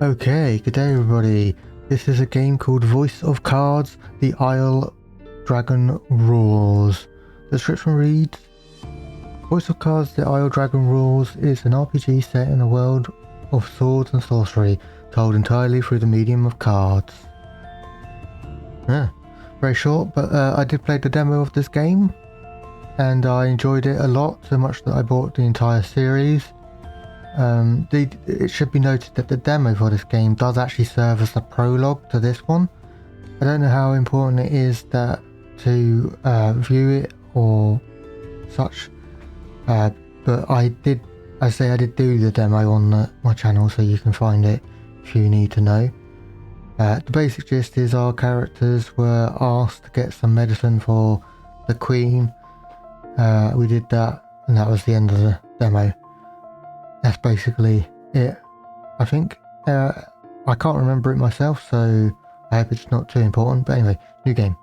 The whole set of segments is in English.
Okay, good day everybody. This is a game called Voice of Cards, The Isle Dragon Rules. The description reads, Voice of Cards, The Isle Dragon Rules is an RPG set in a world of swords and sorcery, told entirely through the medium of cards. Very short, but I did play the demo of this game, and I enjoyed it a lot, so much that I bought the entire series. It should be noted that the demo for this game does actually serve as the prologue to this one. I don't know how important it is that to view it or such, but I did do the demo on my channel, so you can find it if you need to know. The basic gist is our characters were asked to get some medicine for the Queen. We did that, and that was the end of the demo. That's basically it, I think. I can't remember it myself, so I hope it's not too important. But anyway, new game.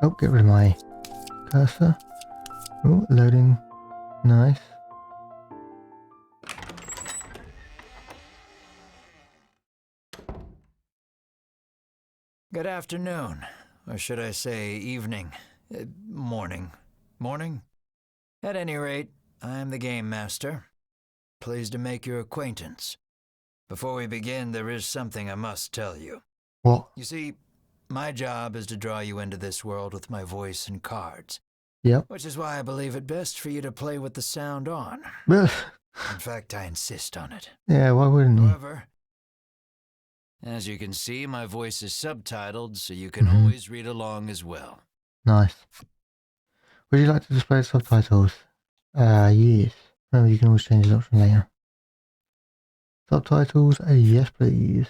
Oh, get rid of my cursor. Oh, loading. Nice. Good afternoon, or should I say evening, morning. Morning? At any rate, I am the Game Master. Pleased to make your acquaintance. Before we begin, there is something I must tell you. What? You see, my job is to draw you into this world with my voice and cards. Yep. Which is why I believe it best for you to play with the sound on. In fact, I insist on it. Yeah, why wouldn't you? However, as you can see, my voice is subtitled, so you can always read along as well. Nice. Would you like to display subtitles? Yes. Remember, you can always change the option later. Subtitles? Yes, please.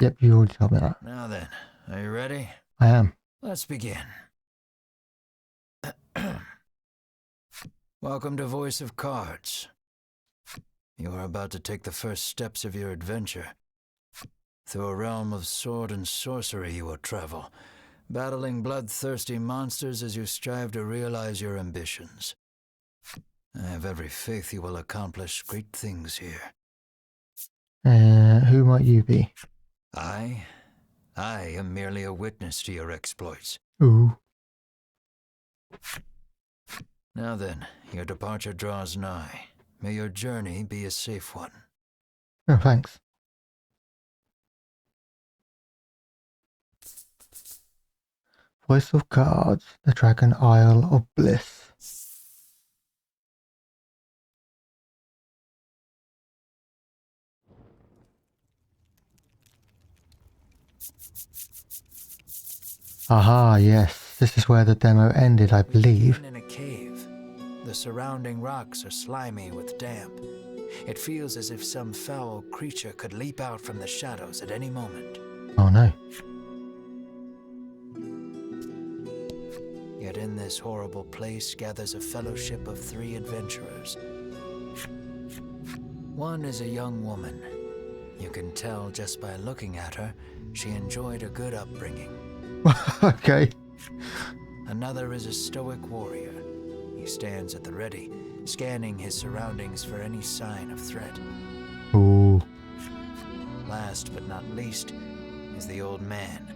Yep, you already told me that. Now then, are you ready? I am. Let's begin. Welcome to Voice of Cards. You are about to take the first steps of your adventure. Through a realm of sword and sorcery you will travel, battling bloodthirsty monsters as you strive to realize your ambitions. I have every faith you will accomplish great things here. Who might you be? I am merely a witness to your exploits. Ooh. Now then, your departure draws nigh. May your journey be a safe one. Oh, thanks. Voice of Cards, the Dragon Isle of Bliss. Aha, yes. This is where the demo ended, I believe. In a cave. The surrounding rocks are slimy with damp. It feels as if some foul creature could leap out from the shadows at any moment. Oh no. Yet in this horrible place gathers a fellowship of 3 adventurers. One is a young woman. You can tell just by looking at her, she enjoyed a good upbringing. Okay. Another is a stoic warrior. He stands at the ready, scanning his surroundings for any sign of threat. Ooh. Last but not least is the old man.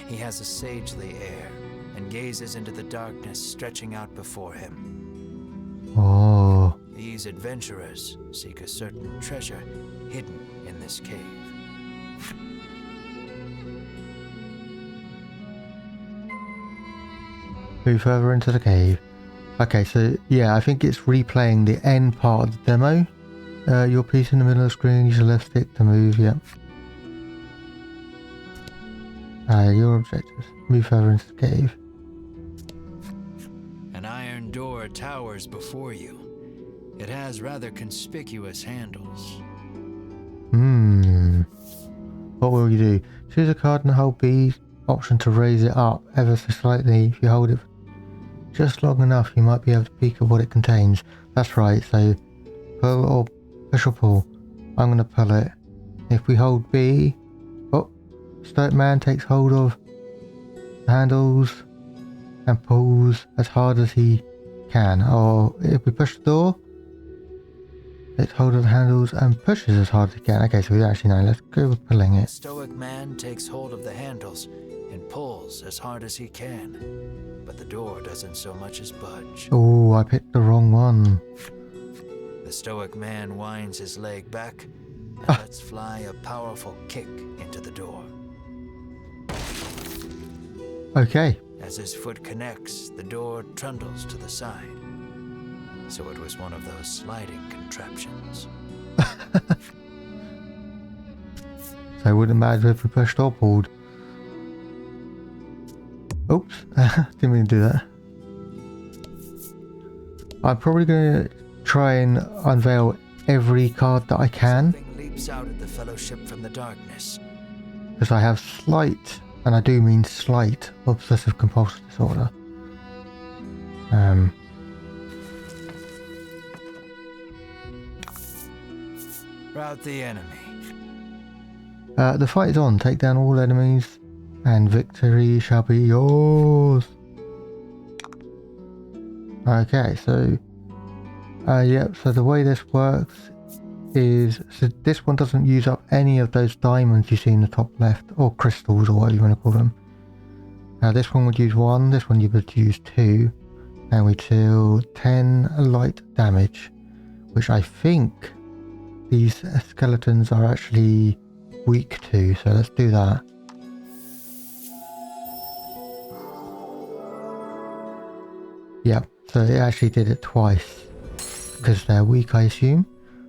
He has a sagely air and gazes into the darkness stretching out before him. Oh. These adventurers seek a certain treasure hidden in this cave. Move further into the cave. Okay, so yeah, I think it's replaying the end part of the demo. Your piece in the middle of the screen, use the left stick to move, yep. Your objectives. Move further into the cave. An iron door towers before you. It has rather conspicuous handles. What will you do? Choose a card and hold B option to raise it up ever so slightly. If you hold it just long enough, you might be able to peek at what it contains. That's right, so pull or push or pull. I'm going to pull it. If we hold B, Stoic Man takes hold of the handles and pulls as hard as he can. Or if we push the door, Takes hold of the handles and pushes as hard as it can. Okay, so we actually know. Let's go with pulling The it. stoic man takes hold of the handles and pulls as hard as he can, but the door doesn't so much as budge. Oh, I picked the wrong one. The stoic man winds his leg back and lets fly a powerful kick into the door. Okay. As his foot connects, the door trundles to the side. So it was one of those sliding contraptions. So it wouldn't matter if we pushed or pulled. Oops, didn't mean to do that. I'm probably going to try and unveil every card that I can. Something leaps out at the fellowship from the darkness. Because I have slight, and I do mean slight, obsessive compulsive disorder. Rout the enemy. The fight is on. Take down all enemies, and victory shall be yours. Okay, so yep. So the way this works is, so this one doesn't use up any of those diamonds you see in the top left, or crystals, or whatever you want to call them. This one would use 1. This one you would use 2, and we deal 10 light damage, which I think these skeletons are actually weak to, so let's do that. Yep, so it actually did it twice, because they're weak, I assume.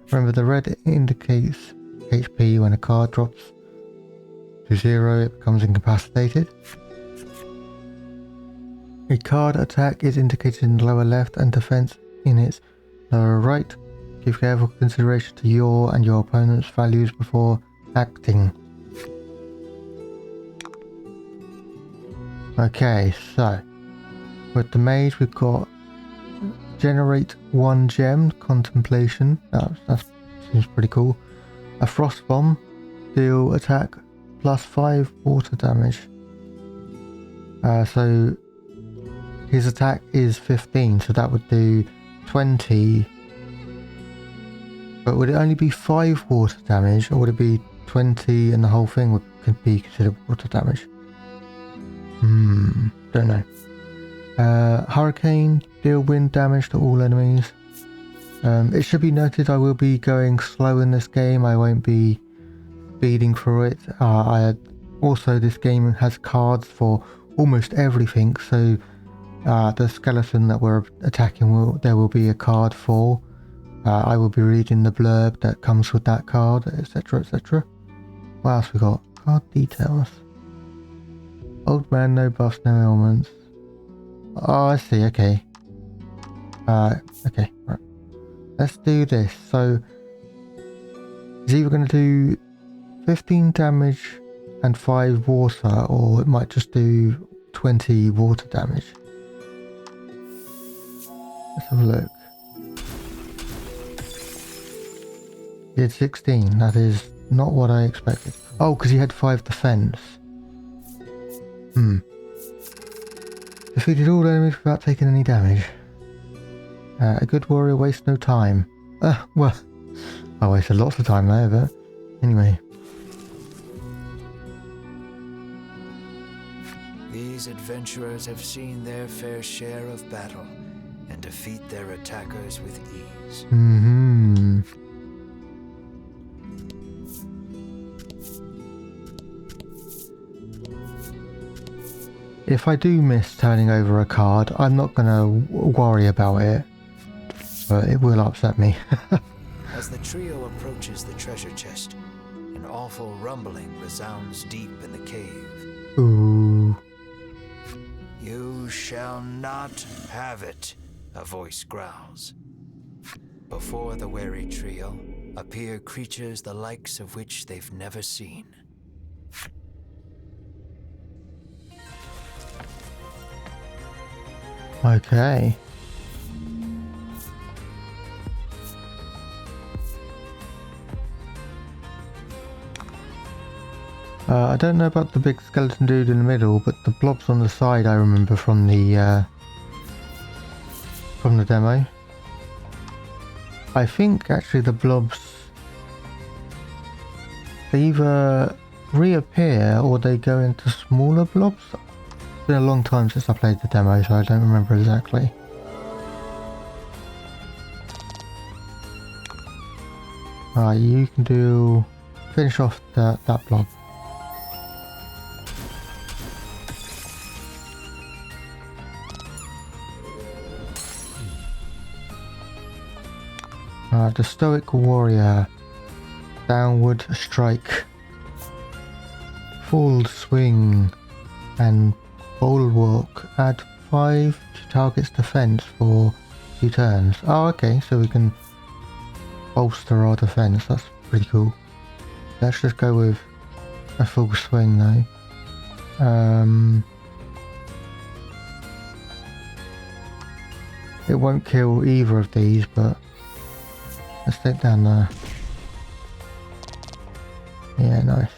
Remember, the red indicates HP. When a card drops to 0, it becomes incapacitated. A card attack is indicated in the lower left and defense in its lower right. Give careful consideration to your and your opponent's values before acting. Okay, so with the mage we've got generate 1 gem, contemplation. That seems pretty cool. A frost bomb, deal attack plus 5 water damage. So his attack is 15, so that would do 20. But would it only be 5 water damage, or would it be 20 and the whole thing could be considered water damage? Don't know. Hurricane, deal wind damage to all enemies. It should be noted I will be going slow in this game. I won't be speeding through it. Also, this game has cards for almost everything, so the skeleton that we're attacking, there will be a card for. I will be reading the blurb that comes with that card, etc, etc. What else we got? Card details. Old man, no buffs, no ailments. Oh, I see, okay. Okay, right. Let's do this. So, it's either going to do 15 damage and 5 water, or it might just do 20 water damage. Let's have a look. He had 16. That is not what I expected. Oh, because he had 5 defense. Defeated all enemies without taking any damage. A good warrior wastes no time. Well, I wasted lots of time there, but anyway. These adventurers have seen their fair share of battle and defeat their attackers with ease. If I do miss turning over a card, I'm not going to worry about it, but it will upset me. As the trio approaches the treasure chest, an awful rumbling resounds deep in the cave. Ooh. You shall not have it, a voice growls. Before the wary trio appear creatures the likes of which they've never seen. Okay. I don't know about the big skeleton dude in the middle, but the blobs on the side I remember from the demo. I think actually the blobs, they either reappear or they go into smaller blobs. It's been a long time since I played the demo, so I don't remember exactly. Alright, you can finish off that blob. The Stoic Warrior. Downward Strike. Full Swing. And Bulwark. Add 5 to target's defense for 2 turns. Oh, okay, so we can bolster our defense. That's pretty cool. Let's just go with a Full Swing though. It won't kill either of these, but let's take down there. Yeah, nice.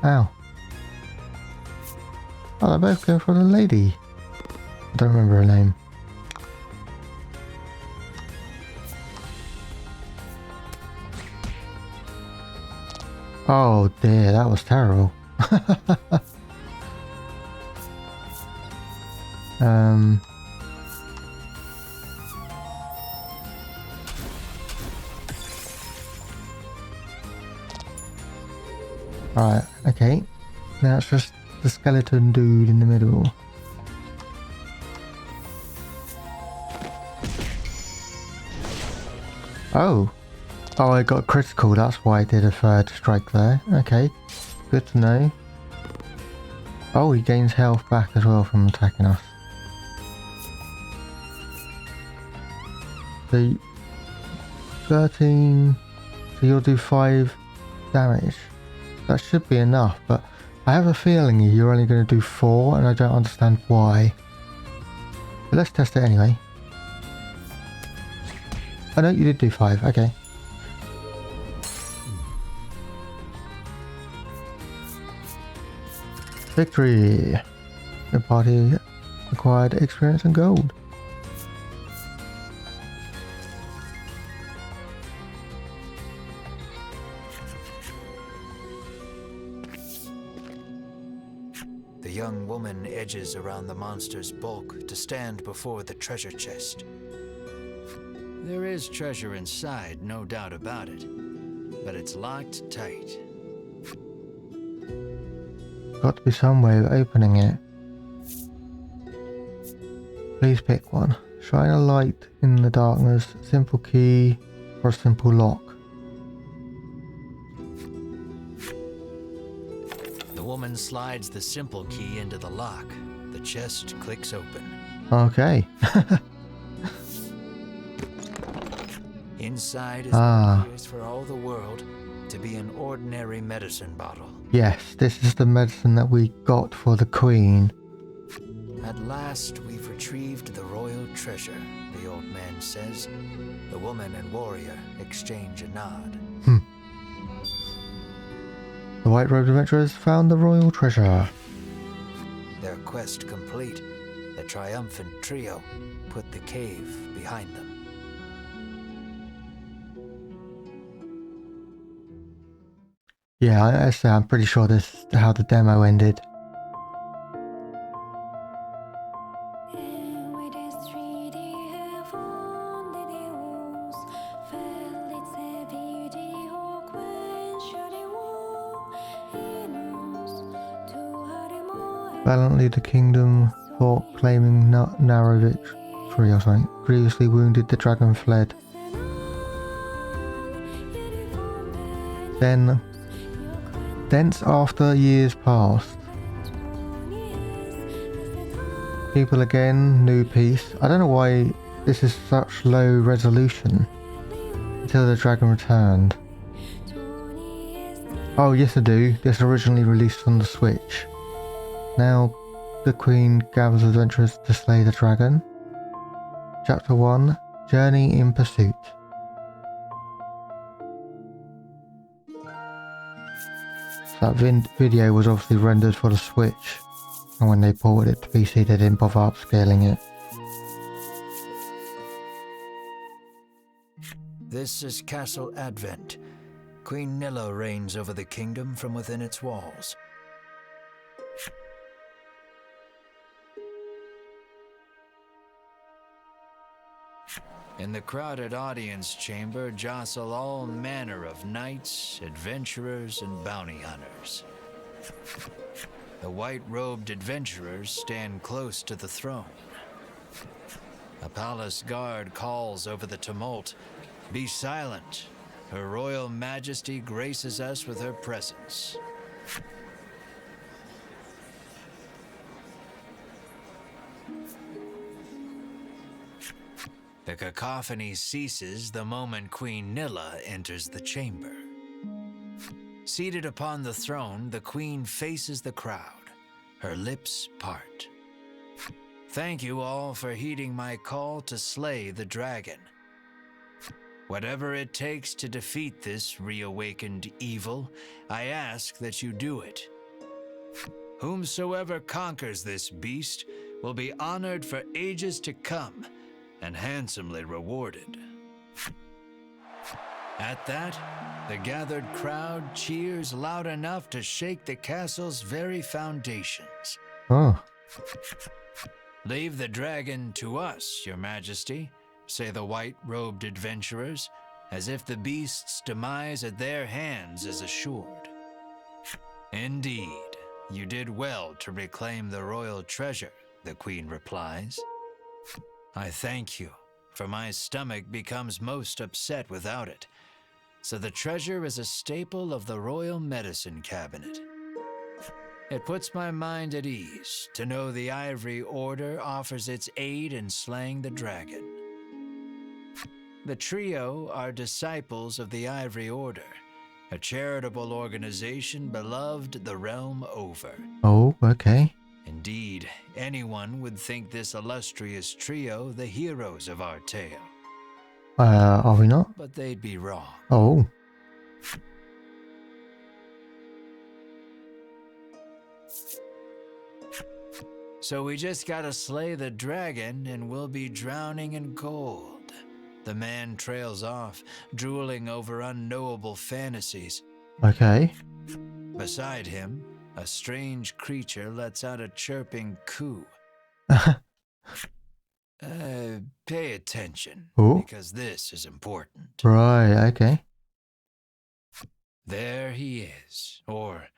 Ow. Oh, they're both going for the lady. I don't remember her name. Oh dear, that was terrible. Right, okay. Now it's just the skeleton dude in the middle. Oh. Oh, I got critical, that's why I did a 3rd strike there. Okay, good to know. Oh, he gains health back as well from attacking us. So, 13... So you'll do 5 damage. That should be enough, but I have a feeling you're only going to do 4 and I don't understand why. But let's test it anyway. Oh no, you did do 5, okay. Victory! The party acquired experience and gold. The young woman edges around the monster's bulk to stand before the treasure chest. There is treasure inside, no doubt about it, but it's locked tight. Got to be some way of opening it. Please pick one. Shine a light in the darkness, simple key, or a simple lock. The woman slides the simple key into the lock. The chest clicks open. Okay. Inside is what appears for all the world to be an ordinary medicine bottle. Yes, this is the medicine that we got for the Queen. At last we've retrieved the royal treasure, the old man says. The woman and warrior exchange a nod. The white-robed adventurers found the royal treasure. Their quest complete, the triumphant trio put the cave behind them. Yeah, I'm pretty sure this is how the demo ended. Valiantly the kingdom fought, claiming narrow victory or something. Grievously wounded, the dragon fled. Thence after years passed. People again, new peace. I don't know why this is such low resolution. Until the dragon returned. Oh yes I do, this originally released on the Switch. Now the Queen gathers adventurers to slay the dragon. Chapter 1, Journey in Pursuit. That video was obviously rendered for the Switch, and when they ported it to PC they didn't bother upscaling it. This is Castle Advent. Queen Nilla reigns over the kingdom from within its walls. In the crowded audience chamber jostle all manner of knights, adventurers, and bounty hunters. The white-robed adventurers stand close to the throne. A palace guard calls over the tumult, "Be silent. Her Royal Majesty graces us with her presence." The cacophony ceases the moment Queen Nilla enters the chamber. Seated upon the throne, the Queen faces the crowd, her lips part. "Thank you all for heeding my call to slay the dragon. Whatever it takes to defeat this reawakened evil, I ask that you do it. Whomsoever conquers this beast will be honored for ages to come and handsomely rewarded." At that, the gathered crowd cheers loud enough to shake the castle's very foundations. Oh. "Leave the dragon to us, Your Majesty," say the white-robed adventurers, as if the beast's demise at their hands is assured. "Indeed, you did well to reclaim the royal treasure," the Queen replies. "I thank you, for my stomach becomes most upset without it, so the treasure is a staple of the royal medicine cabinet. It puts my mind at ease to know the Ivory Order offers its aid in slaying the dragon. The trio are disciples of the Ivory Order, a charitable organization beloved the realm over. Oh, okay. Indeed, anyone would think this illustrious trio the heroes of our tale. Are we not? But they'd be wrong. Oh. So we just gotta slay the dragon and we'll be drowning in gold. The man trails off, drooling over unknowable fantasies. Okay. Beside him, a strange creature lets out a chirping coo. Pay attention, Oh. because this is important. Right, okay. There he is, or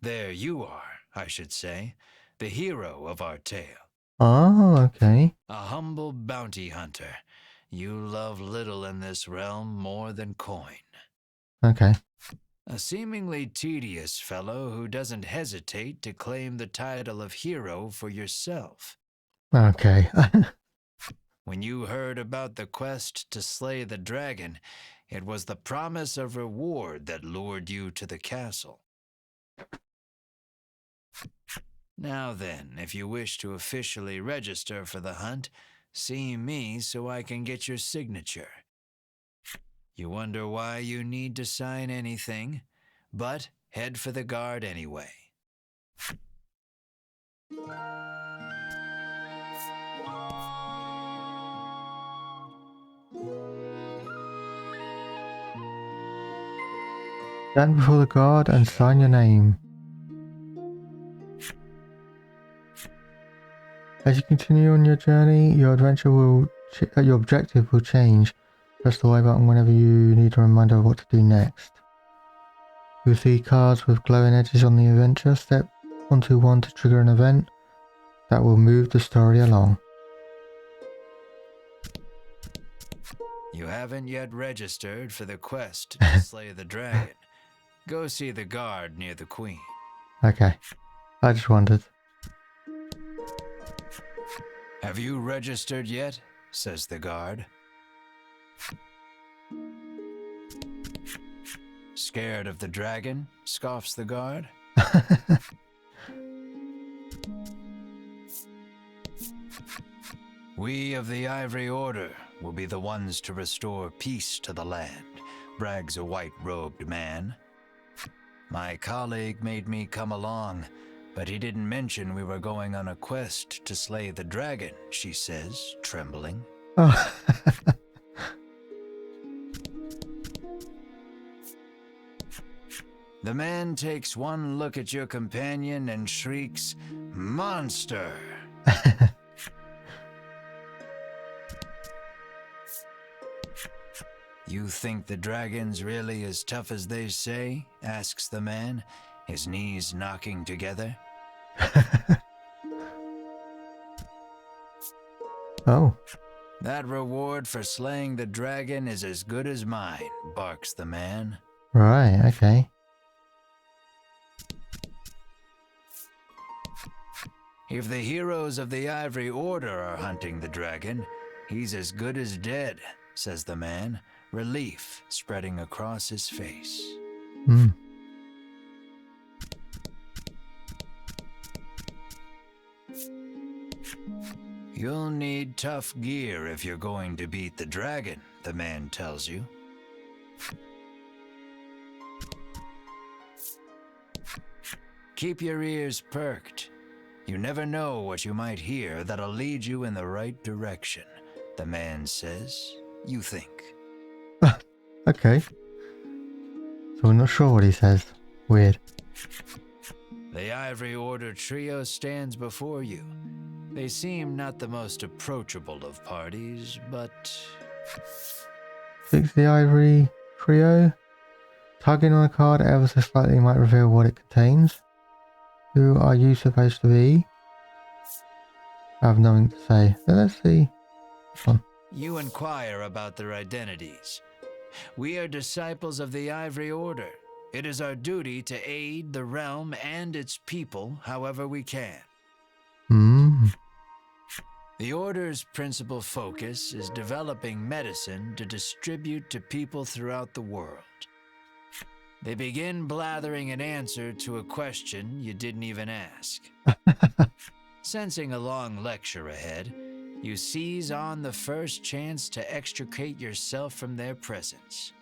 there you are, I should say, the hero of our tale. Oh, okay. A humble bounty hunter. You love little in this realm more than coin. Okay. A seemingly tedious fellow who doesn't hesitate to claim the title of hero for yourself. Okay. When you heard about the quest to slay the dragon, it was the promise of reward that lured you to the castle. Now then, if you wish to officially register for the hunt, see me so I can get your signature. You wonder why you need to sign anything, but head for the guard anyway. Stand before the guard and sign your name. As you continue on your journey, your objective will change. Press the Y button whenever you need a reminder of what to do next. You'll see cards with glowing edges on the adventure. Step onto one to trigger an event that will move the story along. You haven't yet registered for the quest to slay the dragon. Go see the guard near the queen. Okay, I just wondered. Have you registered yet? Says the guard. Scared of the dragon? Scoffs the guard. We of the Ivory Order will be the ones to restore peace to the land, brags a white-robed man. My colleague made me come along, but he didn't mention we were going on a quest to slay the dragon, she says, trembling. Oh. The man takes one look at your companion and shrieks, "Monster!" "You think the dragon's really as tough as they say?" asks the man, his knees knocking together. Oh. "That reward for slaying the dragon is as good as mine," barks the man. Right, okay. "If the heroes of the Ivory Order are hunting the dragon, he's as good as dead," says the man, relief spreading across his face. Hmm. "You'll need tough gear if you're going to beat the dragon," the man tells you. "Keep your ears perked. You never know what you might hear that'll lead you in the right direction," the man says. You think. Okay. So we're not sure what he says. Weird. The Ivory Order trio stands before you. They seem not the most approachable of parties, but... Fix the ivory trio. Tugging on a card ever so slightly might reveal what it contains. Who are you supposed to be? I have nothing to say. So let's see. This one. You inquire about their identities. We are disciples of the Ivory Order. It is our duty to aid the realm and its people however we can. Hmm. The Order's principal focus is developing medicine to distribute to people throughout the world. They begin blathering an answer to a question you didn't even ask. Sensing a long lecture ahead, you seize on the first chance to extricate yourself from their presence.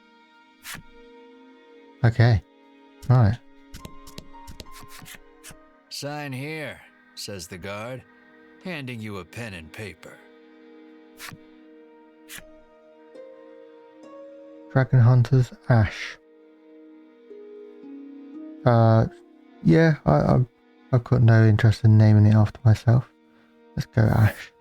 Okay. Right. "Sign here," says the guard, handing you a pen and paper. Dragon Hunters Ash. Yeah, I've got no interest in naming it after myself. Let's go Ash.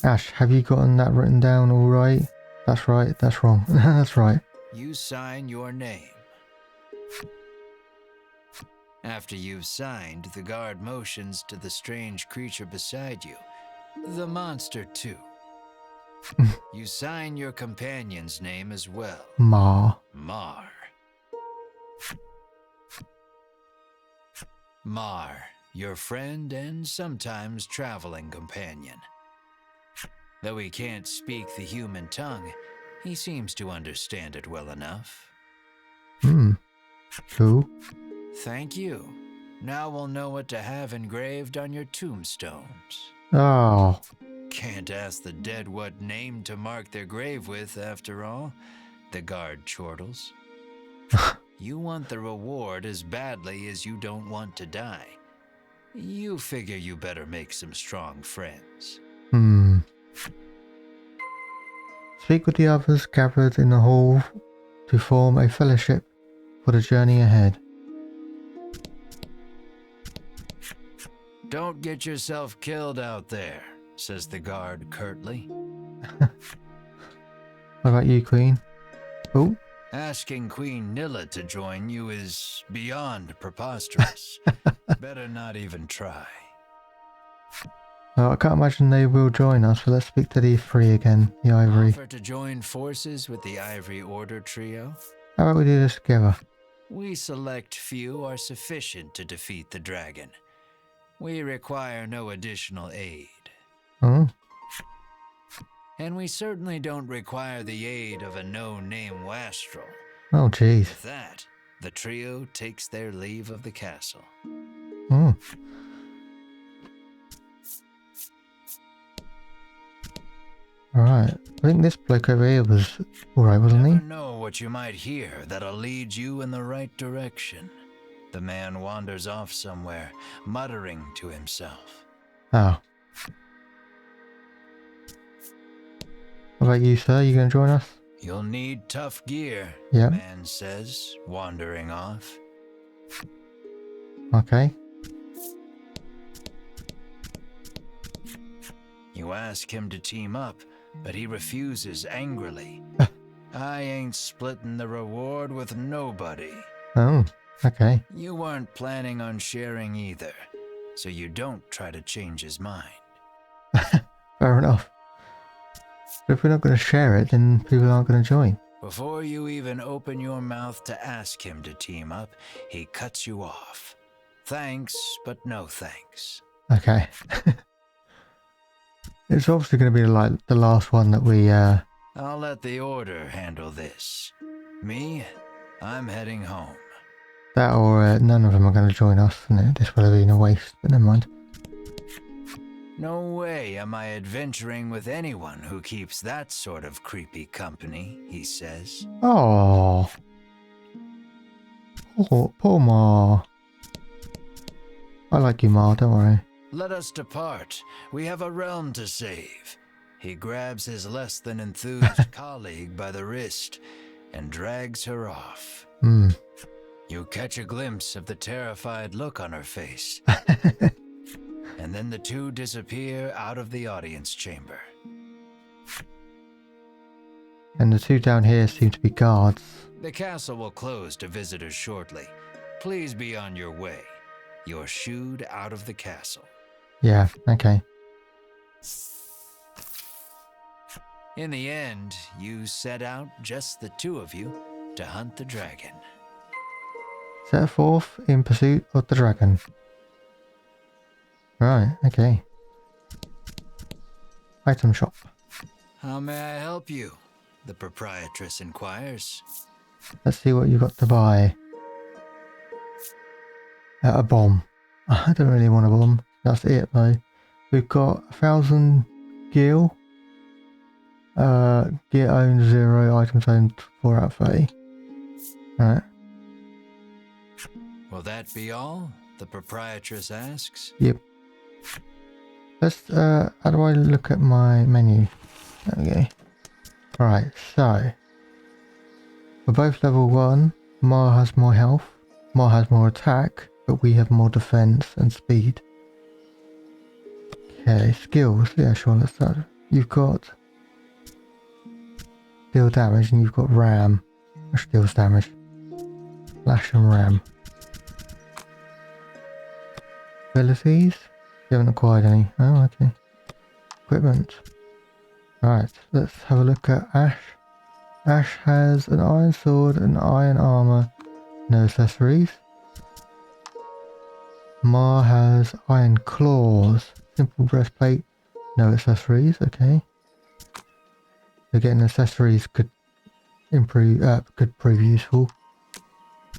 Ash, have you gotten that written down all right? That's right, that's wrong. That's right. You sign your name. After you've signed, the guard motions to the strange creature beside you, the monster too. You sign your companion's name as well. Ma. Mar. Mar, your friend and sometimes traveling companion. Though he can't speak the human tongue, he seems to understand it well enough. Cool. Thank you. Now we'll know what to have engraved on your tombstones. Oh. Can't ask the dead what name to mark their grave with, after all, the guard chortles. You want the reward as badly as you don't want to die. You figure you better make some strong friends. Speak with the others gathered in the hall to form a fellowship for the journey ahead. Don't get yourself killed out there, says the guard curtly. What about you, Queen? Oh. Asking Queen Nilla to join you is beyond preposterous. Better not even try. Well, I can't imagine they will join us, so let's speak to the three again, the Ivory. Offer to join forces with the Ivory Order trio? How about we do this together? We select few are sufficient to defeat the dragon. We require no additional aid. Oh. And we certainly don't require the aid of a no-name wastrel. Oh, jeez. With that, the trio takes their leave of the castle. Oh. Alright. I think this bloke over here was alright, wasn't he? Never know what you might hear that'll lead you in the right direction. The man wanders off somewhere, muttering to himself. Oh. What about you, sir? You gonna join us? You'll need tough gear, Yeah. the man says, wandering off. Okay. You ask him to team up, but he refuses angrily. I ain't splitting the reward with nobody. Oh, okay. You weren't planning on sharing either, so you don't try to change his mind. Fair enough. But if we're not going to share it, then people aren't going to join. Before you even open your mouth to ask him to team up, he cuts you off. Thanks, but no thanks. Okay. It's obviously going to be like the last one that we, I'll let the order handle this. Me, I'm heading home. that or none of them are going to join us, and this would have been a waste, but never mind. No way am I adventuring with anyone who keeps that sort of creepy company, he says. Oh. Poor Ma. I like you, Ma, don't worry. Let us depart. We have a realm to save. He grabs his less than enthused colleague by the wrist and drags her off. You catch a glimpse of the terrified look on her face. And then the two disappear out of the audience chamber. And the two down here seem to be guards. The castle will close to visitors shortly. Please be on your way. You're shooed out of the castle. Yeah, okay. In the end, you set out, just the two of you, to hunt the dragon. Set forth in pursuit of the dragon. Right, okay. Item shop. How may I help you? The proprietress inquires. Let's see what you got to buy. A bomb. I don't really want a bomb. That's it though. We've got 1,000 gil. Gear owned 0, items owned 4 out of 30. Alright. Will that be all? The proprietress asks. Yep. Let's, how do I look at my menu? There we go. Alright, so. We're both level 1. Ma has more health. Ma has more attack, but we have more defense and speed. Okay, skills. Yeah, sure, let's start. You've got deal damage and you've got ram, which deals damage. Flash and ram. Abilities? You haven't acquired any. Oh, okay. Equipment. Alright, let's have a look at Ash. Ash has an iron sword, an iron armor, no accessories. Ma has iron claws, simple breastplate, no accessories. Okay. So getting accessories could improve, could prove useful.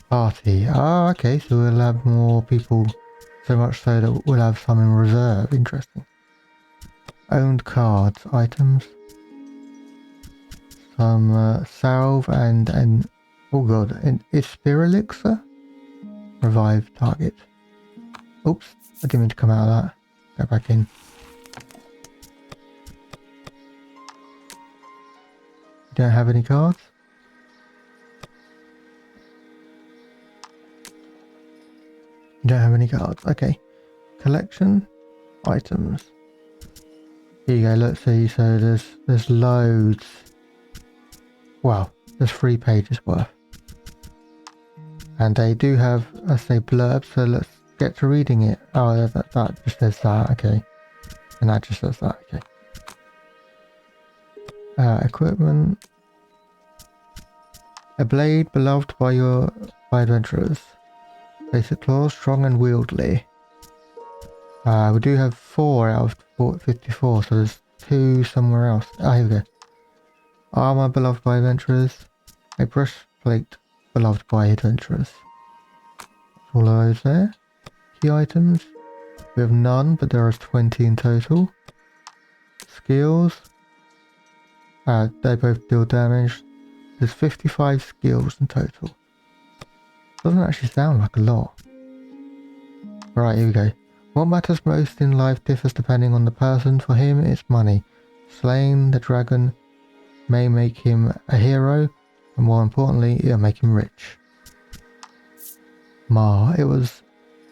Party. Ah, okay. So we'll have more people, so much so that we'll have some in reserve. Interesting. Owned cards, items. Some salve and oh god, an Ispir elixir. Revive target. Oops, I didn't mean to come out of that. Go back in. You don't have any cards? You don't have any cards. Okay. Collection. Items. Here you go, let's see. So there's loads. Wow, there's 3 pages worth. And they do have, I say, blurbs, so let's get to reading it. Oh, that just says that, okay. And that just says that, okay. Equipment. A blade beloved by adventurers. Basic claws, strong and wieldy. We do have 4 out of 54, so there's 2 somewhere else. Ah, here we go. Armor beloved by adventurers. A breastplate beloved by adventurers. All of those there. Key items. We have none, but there are 20 in total. Skills. They both deal damage. There's 55 skills in total. Doesn't actually sound like a lot. Right, here we go. What matters most in life differs depending on the person. For him, it's money. Slaying the dragon may make him a hero, and more importantly, it'll make him rich. Ma, it was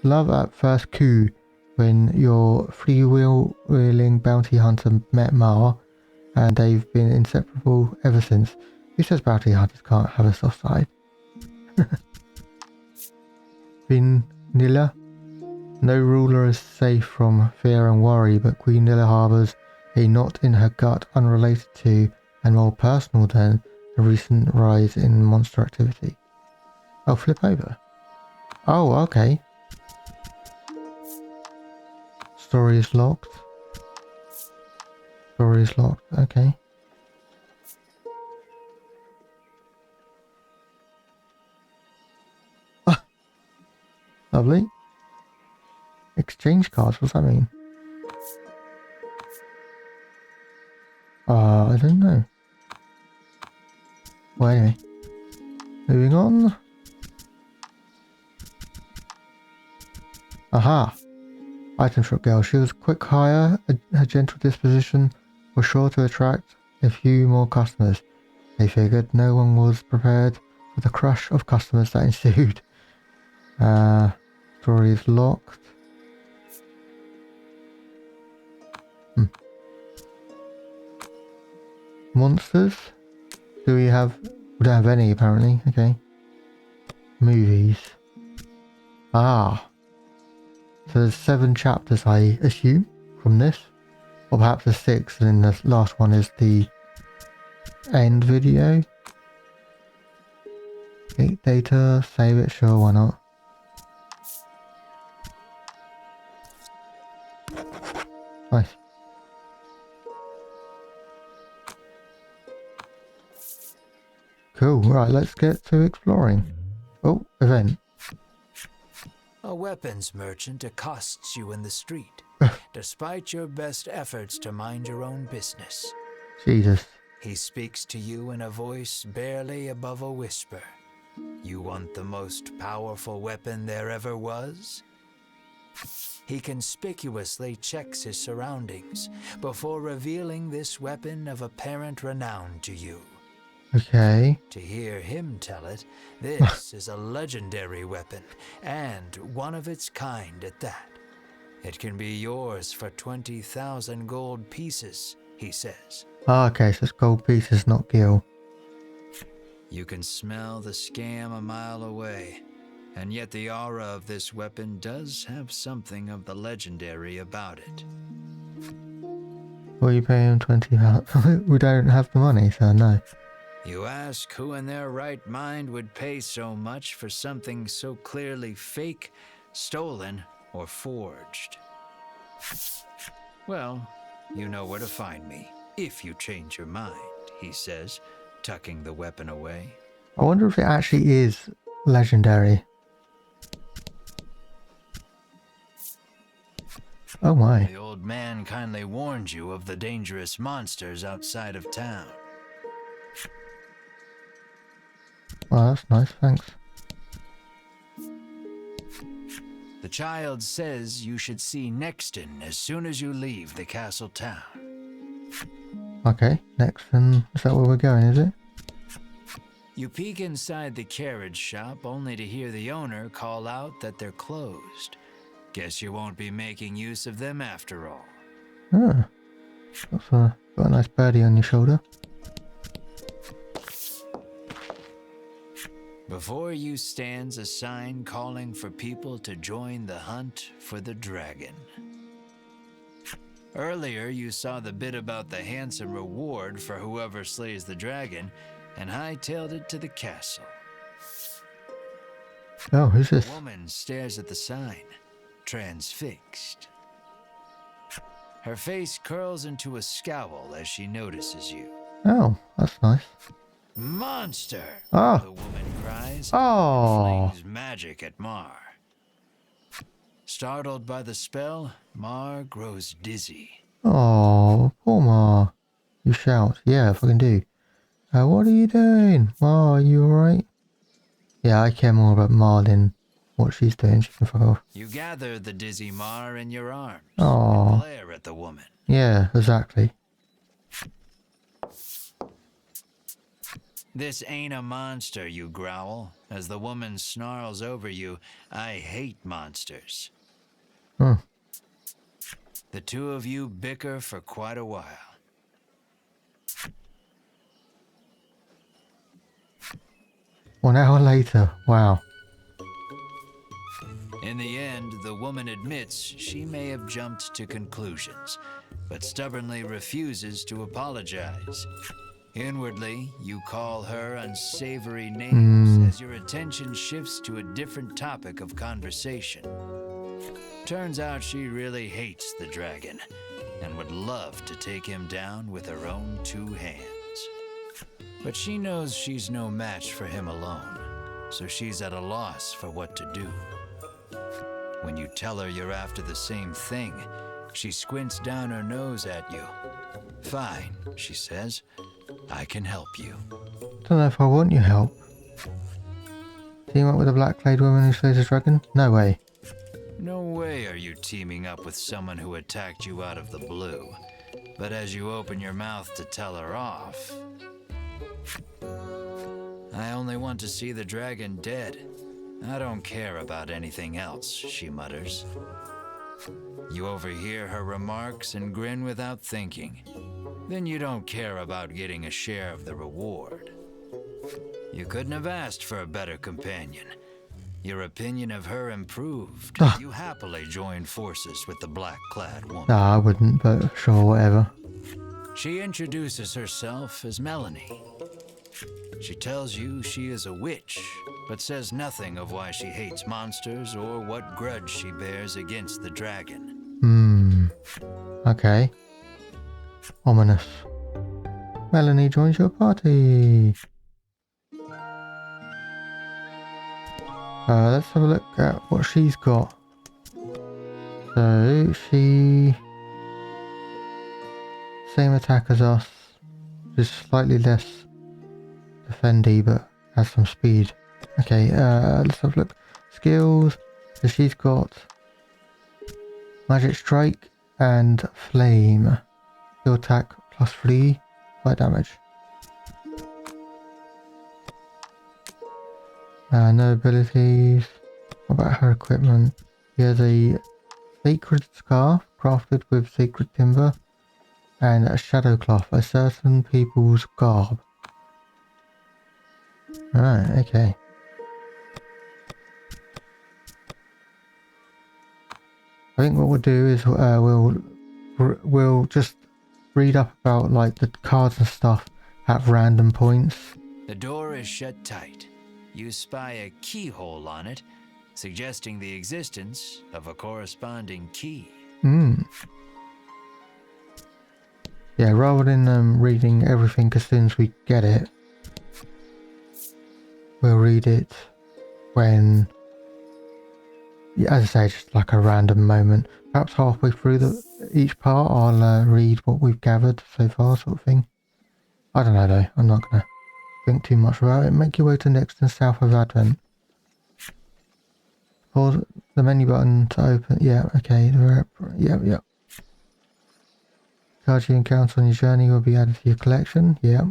love at first coup when your freewheeling bounty hunter met Ma, and they've been inseparable ever since. Who says bounty hunters can't have a soft side? Vanilla? No ruler is safe from fear and worry, but Queen Nilla harbours a knot in her gut unrelated to, and more personal than, the recent rise in monster activity. Oh, flip over. Oh, okay. Story is locked. Story is locked, okay. Ah, lovely. Exchange cards, what's that mean? I don't know. Well, anyway. Moving on. Aha! Item shop girl. She was quick hire. Her gentle disposition was sure to attract a few more customers. They figured no one was prepared for the crush of customers that ensued. Story is locked. Monsters? Do we have... We don't have any apparently. Okay. Movies. Ah. So there's 7 chapters, I assume, from this. Or perhaps there's 6, and then the last one is the end video. Data, save it, sure, why not? Nice. Cool, right, let's get to exploring. Oh, event. A weapons merchant accosts you in the street, despite your best efforts to mind your own business. Jesus. He speaks to you in a voice barely above a whisper. You want the most powerful weapon there ever was? He conspicuously checks his surroundings before revealing this weapon of apparent renown to you. Okay. To hear him tell it, this is a legendary weapon, and one of its kind at that. It can be yours for 20,000 gold pieces, he says. Ah, okay, so it's gold pieces, not gil. You can smell the scam a mile away, and yet the aura of this weapon does have something of the legendary about it. What are you paying £20? We don't have the money, so no. You ask who in their right mind would pay so much for something so clearly fake, stolen, or forged. Well, you know where to find me, if you change your mind, he says, tucking the weapon away. I wonder if it actually is legendary. Oh my. The old man kindly warned you of the dangerous monsters outside of town. Well, that's nice, thanks. The child says you should see Nexton as soon as you leave the castle town. Okay, next, and is that where we're going, is it? You peek inside the carriage shop only to hear the owner call out that they're closed. Guess you won't be making use of them after all. Ah, got a nice birdie on your shoulder. Before you stands a sign calling for people to join the hunt for the dragon. Earlier you saw the bit about the handsome reward for whoever slays the dragon, and hightailed it to the castle. Oh, who's this? The woman stares at the sign, transfixed. Her face curls into a scowl as she notices you. Oh, that's nice. Monster! Ah. The woman cries. Oh. And flings magic at Mar. Startled by the spell, Mar grows dizzy. Oh, poor Ma. You shout. Yeah, if I can do. What are you doing? Ma, are you alright? Yeah, I care more about Ma than what she's doing. She can fuck off. You gather the dizzy Mar in your arms. Oh. And glare at the woman. Yeah, exactly. This ain't a monster, you growl, as the woman snarls over you, I hate monsters. Hmm. The two of you bicker for quite a while. 1 hour later. Wow. In the end, the woman admits she may have jumped to conclusions, but stubbornly refuses to apologize. Inwardly, you call her unsavory names as your attention shifts to a different topic of conversation. Turns out she really hates the dragon and would love to take him down with her own 2 hands. But she knows she's no match for him alone, so she's at a loss for what to do. When you tell her you're after the same thing, she squints down her nose at you. Fine, she says. I can help you. Don't know if I want your help. Team up with a black-clad woman who slays a dragon? No way. No way are you teaming up with someone who attacked you out of the blue. But as you open your mouth to tell her off... I only want to see the dragon dead. I don't care about anything else, she mutters. You overhear her remarks and grin without thinking. Then you don't care about getting a share of the reward. You couldn't have asked for a better companion. Your opinion of her improved. You happily joined forces with the black-clad woman. No, I wouldn't, but sure, whatever. She introduces herself as Melanie. She tells you she is a witch, but says nothing of why she hates monsters or what grudge she bears against the dragon. Okay. Ominous. Melanie joins your party. Let's have a look at what she's got. So, she... Same attack as us. Just slightly less defendy, but has some speed. Okay, let's have a look. Skills. So she's got Magic Strike and Flame. Skill attack +3 fire damage. No abilities. What about her equipment? She has a sacred scarf crafted with sacred timber and a shadow cloth, a certain people's garb. Alright, okay. I think what we'll do is we'll just read up about like the cards and stuff at random points. The door is shut tight. You spy a keyhole on it, suggesting the existence of a corresponding key. Yeah, rather than reading everything as soon as we get it, we'll read it when, yeah, as I say, just like a random moment. Perhaps halfway through each part I'll read what we've gathered so far, sort of thing. I don't know though, I'm not going to think too much about it. Make your way to next and south of Advent. Pause the menu button to open. Yeah, okay. Yeah. Cards you encounter on your journey will be added to your collection. Yeah.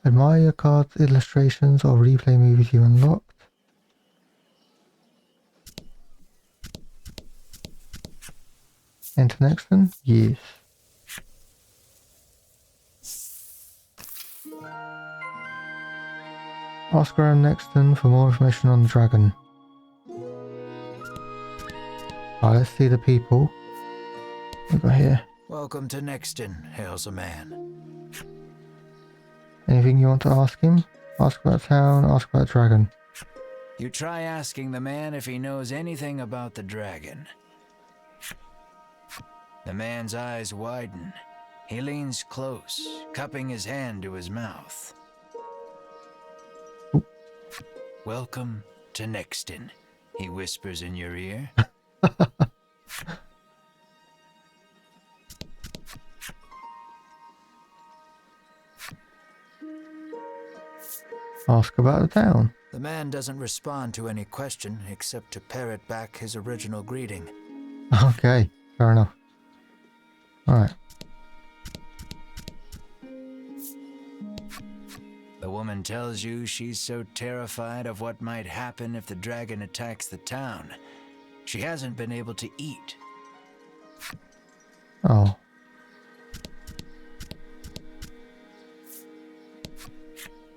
Admire your cards, illustrations, or replay movies you unlocked. Enter next one? Yes. Ask around Nexton for more information on the dragon. Alright, let's see the people. What we got here? Welcome to Nexton, hails a man. Anything you want to ask him? Ask about town, ask about the dragon. You try asking the man if he knows anything about the dragon. The man's eyes widen. He leans close, cupping his hand to his mouth. Ooh. Welcome to Nexton, he whispers in your ear. Ask about the town. The man doesn't respond to any question except to parrot back his original greeting. Okay, fair enough. Alright. The woman tells you she's so terrified of what might happen if the dragon attacks the town. She hasn't been able to eat. Oh.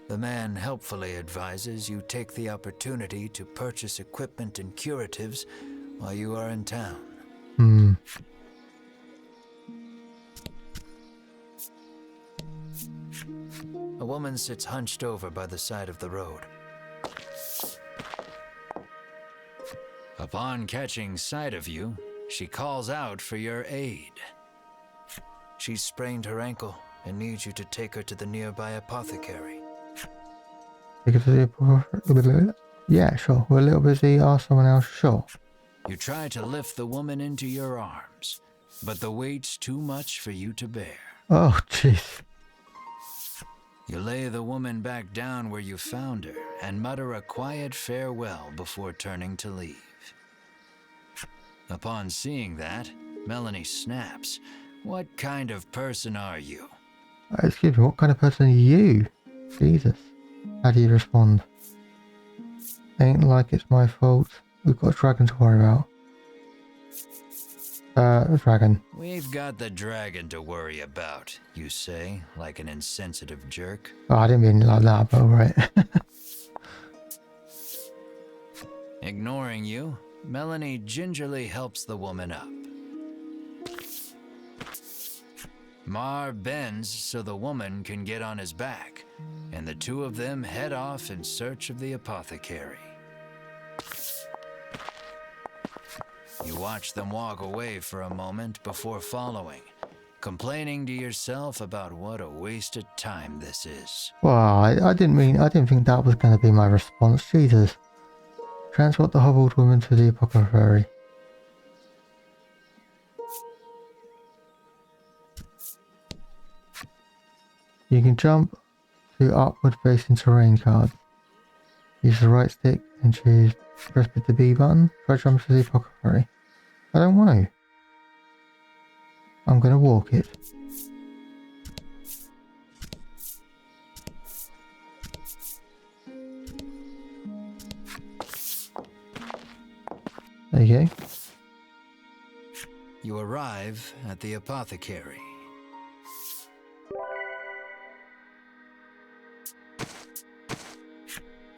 The man helpfully advises you take the opportunity to purchase equipment and curatives while you are in town. Hmm. A woman sits hunched over by the side of the road. Upon catching sight of you, she calls out for your aid. She's sprained her ankle and needs you to take her to the nearby apothecary. Yeah, sure. We're a little busy. Ask someone else. Sure. You try to lift the woman into your arms, but the weight's too much for you to bear. Oh, jeez. You lay the woman back down where you found her and mutter a quiet farewell before turning to leave. Upon seeing that, Melanie snaps. What kind of person are you? Excuse me, what kind of person are you? Jesus. How do you respond? Ain't like it's my fault. We've got a dragon to worry about. Dragon. We've got the dragon to worry about, you say, like an insensitive jerk. Oh, I didn't mean it like that, but alright. Ignoring you, Melanie gingerly helps the woman up. Mar bends so the woman can get on his back, and the two of them head off in search of the apothecary. You watch them walk away for a moment before following, complaining to yourself about what a waste of time this is. Well, I didn't think that was going to be my response. Jesus. Transport the hobbled woman to the apothecary. You can jump to upward facing terrain cards. Use the right stick and choose press the B button. Try to jump to the apothecary. I don't want to. I'm going to walk it. There you go. You arrive at the apothecary.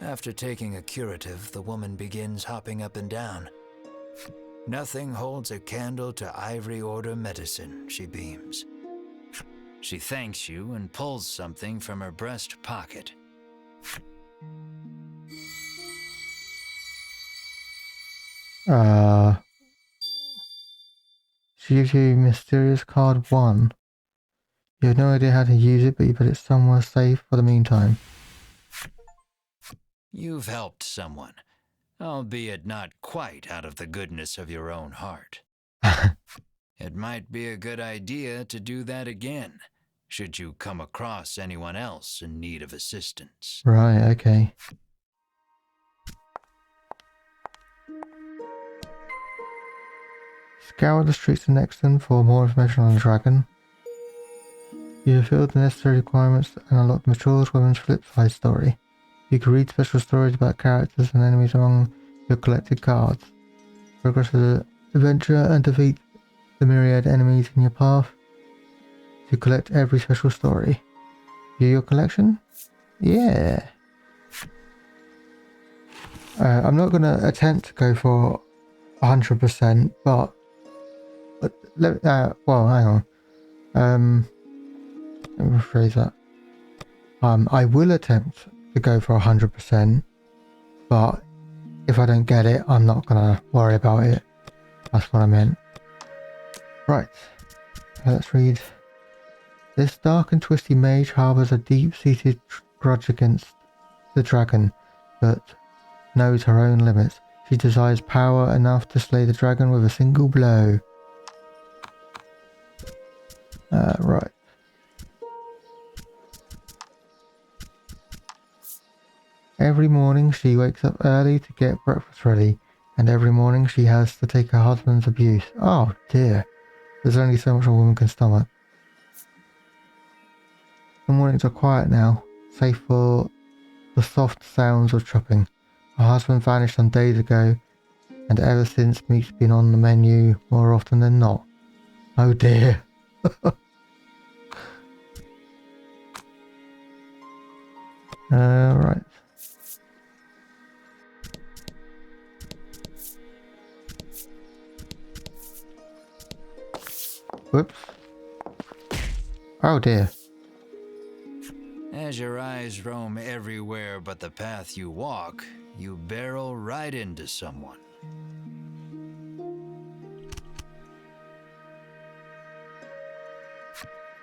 After taking a curative, the woman begins hopping up and down. Nothing holds a candle to Ivory Order medicine, she beams. She thanks you and pulls something from her breast pocket. She gives you mysterious card 1. You have no idea how to use it, but you put it somewhere safe for the meantime. You've helped someone, albeit not quite out of the goodness of your own heart. It might be a good idea to do that again, should you come across anyone else in need of assistance. Right, okay. Scour the streets of Nexton for more information on the dragon. You have filled the necessary requirements and unlocked the Matured Women's Flip Side story. You can read special stories about characters and enemies among your collected cards. Progress the adventure and defeat the myriad enemies in your path to collect every special story. View your collection? Yeah. I'm not going to attempt to go for 100%, but well, hang on. Let me rephrase that. I will attempt to go for 100%, but if I don't get it, I'm not gonna worry about it. That's what I meant. Right, let's read. This dark and twisty mage harbours a deep-seated grudge against the dragon, but knows her own limits. She desires power enough to slay the dragon with a single blow. Right. Every morning she wakes up early to get breakfast ready, and every morning she has to take her husband's abuse. Oh dear, there's only so much a woman can stomach. The mornings are quiet now, save for the soft sounds of chopping. Her husband vanished some days ago, and ever since meat's been on the menu more often than not. Oh dear. Right. Whoops. Oh dear. As your eyes roam everywhere but the path you walk, you barrel right into someone.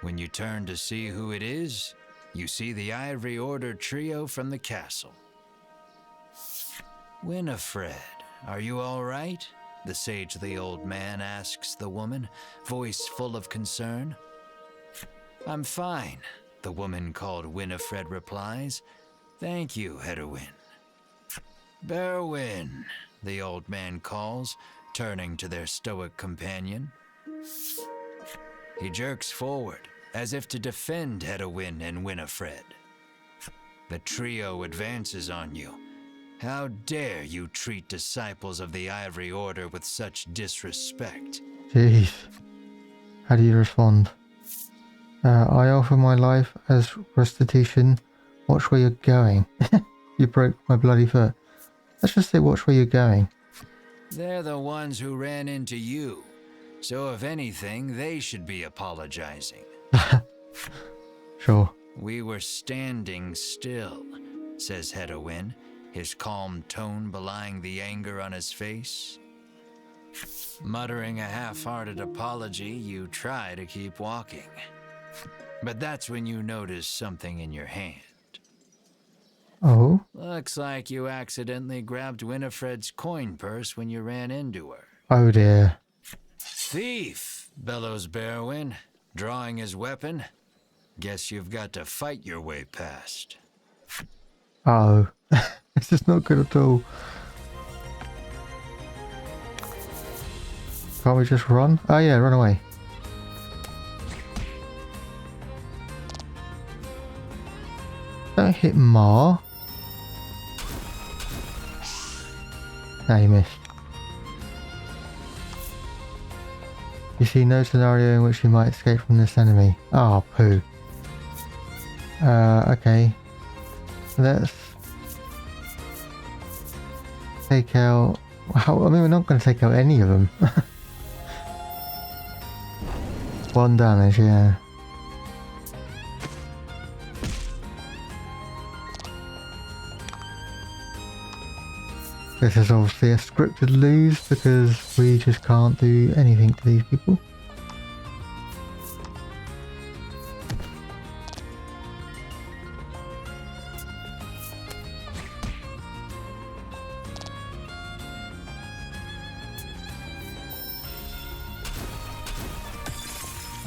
When you turn to see who it is, you see the Ivory Order trio from the castle. Winifred, are you all right? The sagely old man asks the woman, voice full of concern. I'm fine, the woman called Winifred replies. Thank you, Hedwin. Berwin, the old man calls, turning to their stoic companion. He jerks forward, as if to defend Hedwin and Winifred. The trio advances on you. How dare you treat disciples of the Ivory Order with such disrespect? Jeez. How do you respond? I offer my life as restitution. Watch where you're going. You broke my bloody foot. Let's just say watch where you're going. They're the ones who ran into you. So if anything, they should be apologizing. Sure. We were standing still, says Hedwin, his calm tone belying the anger on his face. Muttering a half-hearted apology, you try to keep walking. But that's when you notice something in your hand. Oh? Looks like you accidentally grabbed Winifred's coin purse when you ran into her. Oh dear. Thief, bellows Berwin, drawing his weapon. Guess you've got to fight your way past. Oh. This is not good at all. Can't we just run? Oh yeah, run away. Don't hit Ma. No, you missed. You see no scenario in which you might escape from this enemy. Ah, oh, poo. Okay. Let's take out... Well, I mean, we're not going to take out any of them. 1 damage, yeah. This is obviously a scripted lose because we just can't do anything to these people.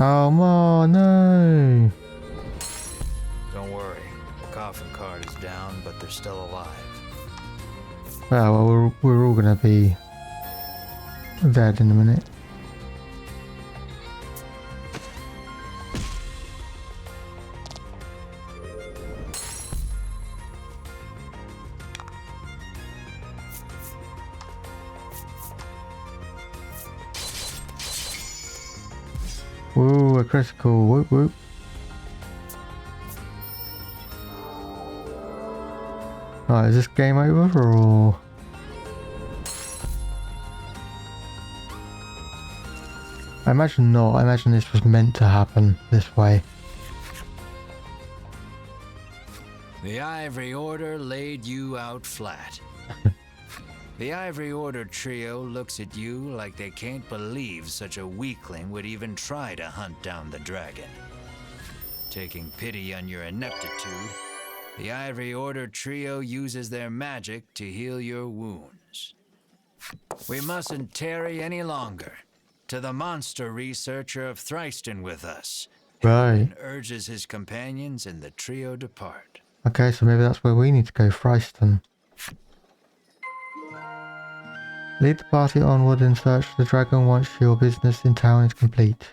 Oh, Ma, no! Don't worry, the coffin cart is down, but they're still alive. Well, we're all gonna be dead in a minute. Whoa, a critical, whoop whoop. Right, is this game over or...? I imagine not. I imagine this was meant to happen this way. The Ivory Order laid you out flat. The Ivory Order trio looks at you like they can't believe such a weakling would even try to hunt down the dragon. Taking pity on your ineptitude, the Ivory Order trio uses their magic to heal your wounds. We mustn't tarry any longer. To the monster researcher of Thriston with us. Right. And urges his companions and the trio depart. Okay, so maybe that's where we need to go, Thriston. Lead the party onward in search of the dragon once your business in town is complete.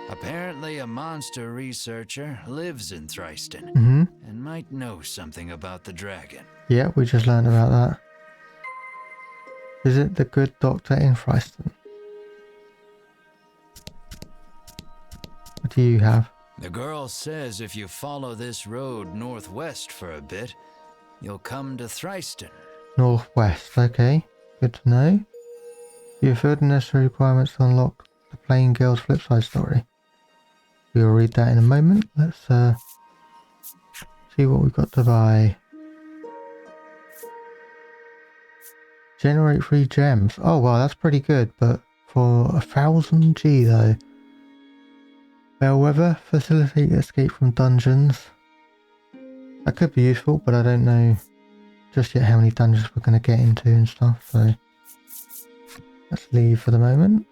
A Apparently a monster researcher lives in Thriston and might know something about the dragon. Yeah, we just learned about that. Visit the good doctor in Thriston. What do you have? The girl says if you follow this road northwest for a bit, you'll come to Thriston. Northwest, okay. Good to know. You fulfilled the necessary requirements to unlock the Plain Girl's Flipside story. We'll read that in a moment. Let's see what we've got to buy. Generate 3 gems. Oh wow, that's pretty good, but for 1000 G though. Bellwether, facilitate escape from dungeons. That could be useful, but I don't know just yet how many dungeons we're going to get into and stuff, so let's leave for the moment.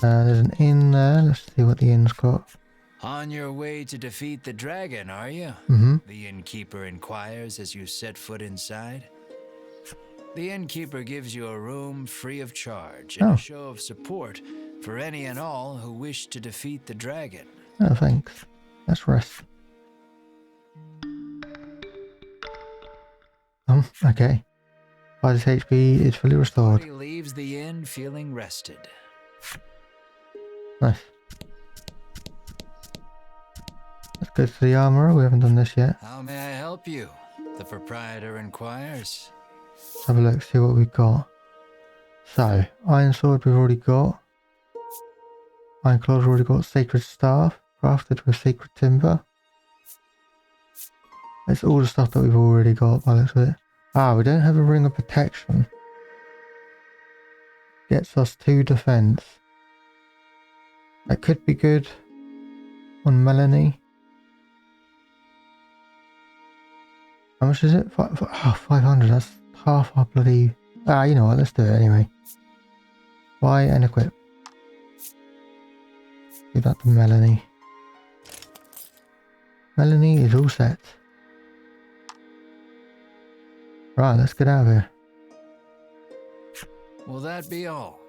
There's an inn there. Let's see what the inn's got. On your way to defeat the dragon, are you? The innkeeper inquires as you set foot inside. The innkeeper gives you a room free of charge and a show of support for any and all who wish to defeat the dragon. Oh, thanks. Let's rest. Okay. Fighter's HP is fully restored. He leaves the inn feeling rested. Nice. Let's go to the armorer. We haven't done this yet. How may I help you? The proprietor inquires. Let's have a look, see what we've got. So, Iron Sword we've already got. Iron Claws we've already got. Sacred Staff, crafted with Sacred Timber. It's all the stuff that we've already got by the looks of it. Ah, we don't have a Ring of Protection. Gets us 2 defense. That could be good on Melanie. How much is it? 500, that's half our bloody... Ah, you know what, let's do it anyway. Buy and equip. Give that to Melanie. Melanie is all set. Right, let's get out of here. Will that be all?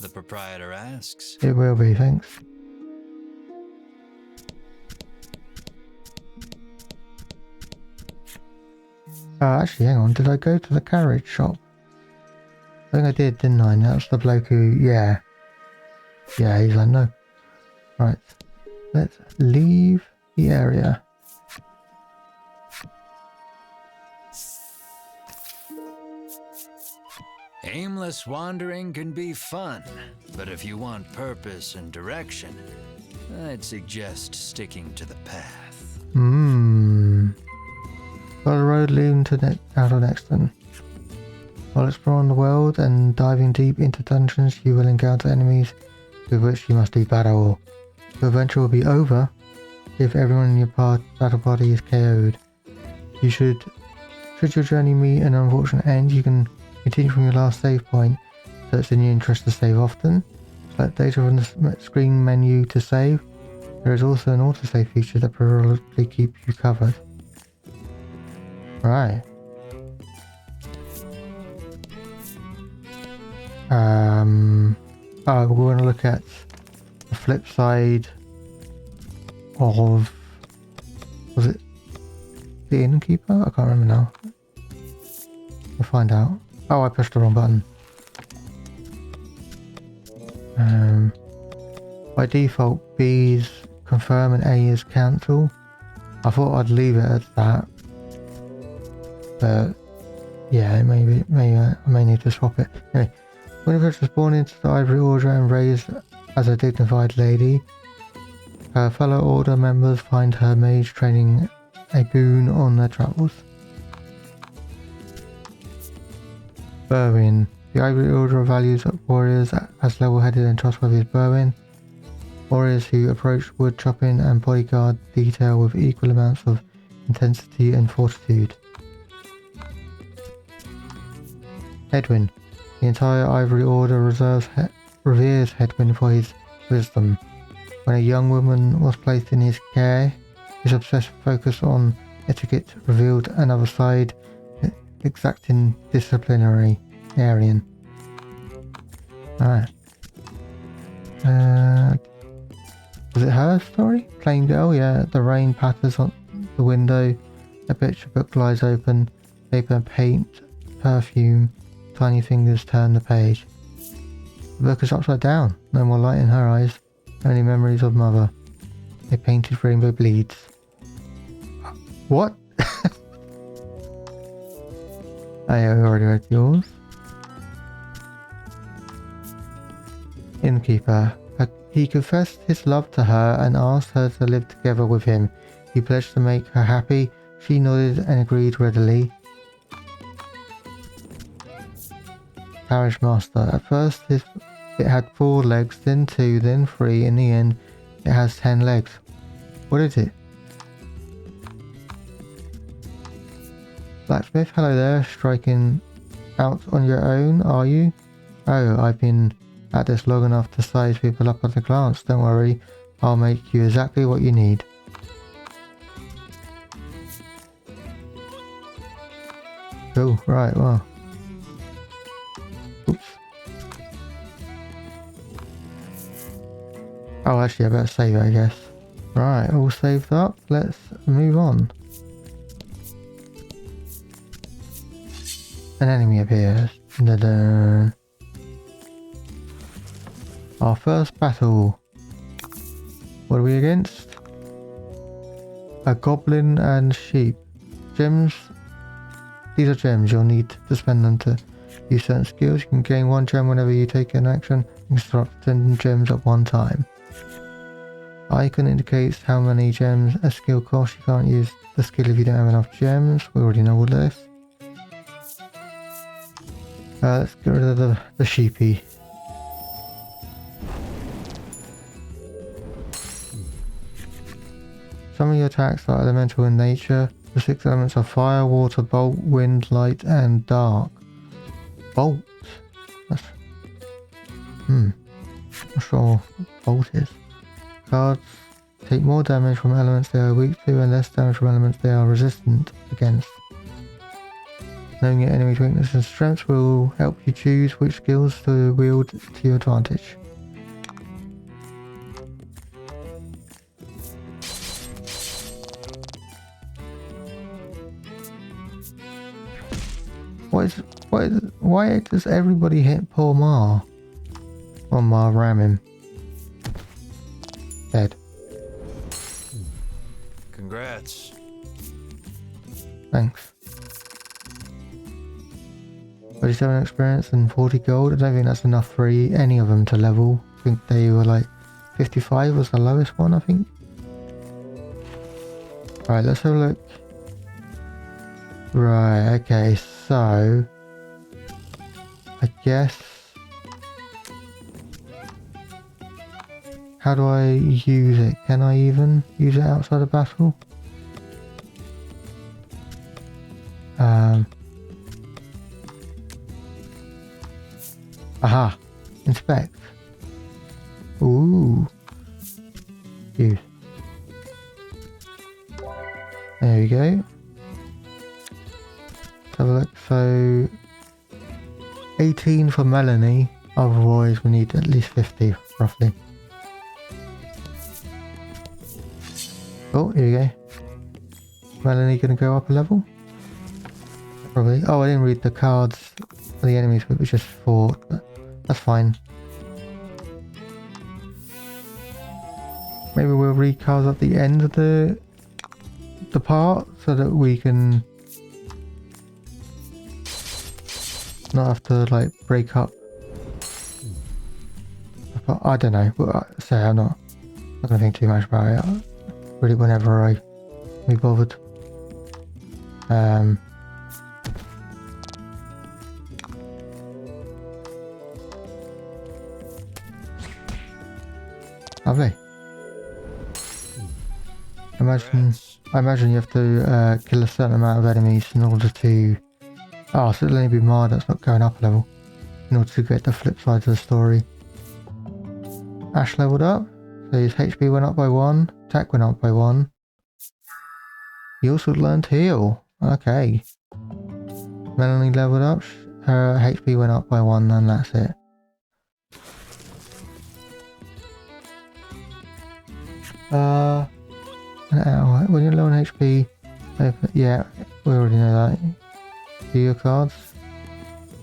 The proprietor asks. It will be, thanks. Actually, hang on. Did I go to the carriage shop? I think I did, didn't I? That's the bloke who... Yeah. Yeah, he's like, no. Right. Let's leave the area. Aimless wandering can be fun, but if you want purpose and direction, I'd suggest sticking to the path. Got a road leading to out of Nexton. While exploring the world and diving deep into dungeons, you will encounter enemies with which you must do battle. Your adventure will be over if everyone in your battle party is KO'd. Should your journey meet an unfortunate end, you can continue from your last save point, so it's in your interest to save often. Select data from the screen menu to save. There is also an autosave feature that periodically keeps you covered. Right. We're going to look at the flip side of... Was it the innkeeper? I can't remember now. We'll find out. Oh, I pushed the wrong button. By default, B is confirm and A is cancel. I thought I'd leave it at that. But yeah, I may need to swap it. Anyway, Winifred was born into the Ivory Order and raised as a dignified lady. Her fellow Order members find her mage training a boon on their travels. Berwin. The Ivory Order values warriors as level-headed and trustworthy as Berwin. Warriors who approach wood chopping and bodyguard detail with equal amounts of intensity and fortitude. Hedwyn. The entire Ivory Order reveres Hedwyn for his wisdom. When a young woman was placed in his care, his obsessive focus on etiquette revealed another side, exacting disciplinary Aryan. Alright. Was it her story? Plain girl, yeah. The rain patters on the window. A picture book lies open. Paper, paint, perfume. Tiny fingers turn the page. The book is upside down. No more light in her eyes. Only memories of mother. A painted rainbow bleeds. What? I already read yours. Innkeeper. He confessed his love to her and asked her to live together with him. He pledged to make her happy. She nodded and agreed readily. Parish master. At first it had 4 legs, then 2, then 3. In the end, it has 10 legs. What is it? Blacksmith, hello there. Striking out on your own, are you? Oh, I've been at this long enough to size people up at a glance. Don't worry, I'll make you exactly what you need. Cool, right, well. Oops. Oh, actually, I better save it, I guess. Right, all saved up. Let's move on. An enemy appears. Da-da. Our first battle. What are we against? A goblin and sheep. Gems. These are gems. You'll need to spend them to use certain skills. You can gain 1 gem whenever you take an action. You can start 10 gems at one time. Icon indicates how many gems a skill costs. You can't use the skill if you don't have enough gems. We already know all this. Let's get rid of the sheepy. Some of your attacks are elemental in nature. The 6 elements are fire, water, bolt, wind, light, and dark. Bolt? That's... Not sure what bolt is. Cards take more damage from elements they are weak to and less damage from elements they are resistant against. Knowing your enemy's weaknesses and strengths will help you choose which skills to wield to your advantage. Why does everybody hit poor Ma? Or Ma ram him. Dead. Congrats. Thanks. 37 experience and 40 gold. I don't think that's enough for any of them to level. I think they were like 55 was the lowest one, I think. Right, let's have a look. Right, okay, so I guess how do I use it? Can I even use it outside of battle? Aha! Inspect. Ooh. Use. There we go. Let's have a look. So 18 for Melanie. Otherwise we need at least 50 roughly. Oh, here we go. Melanie gonna go up a level? Probably. Oh, I didn't read the cards for the enemies, but it was just 4. But that's fine. Maybe we'll read cards at the end of the part so that we can not have to like break up. I don't know. So I'm not gonna think too much about it. Really, whenever I be bothered. Lovely. I imagine you have to kill a certain amount of enemies in order to... Oh, so it'll only be Ma that's not going up a level. In order to get the flip side to the story. Ash leveled up. So his HP went up by 1. Attack went up by 1. He also learned heal. Okay. Melanie leveled up. Her HP went up by 1 and that's it. An hour. When you're low on HP, yeah, we already know that. Do your cards?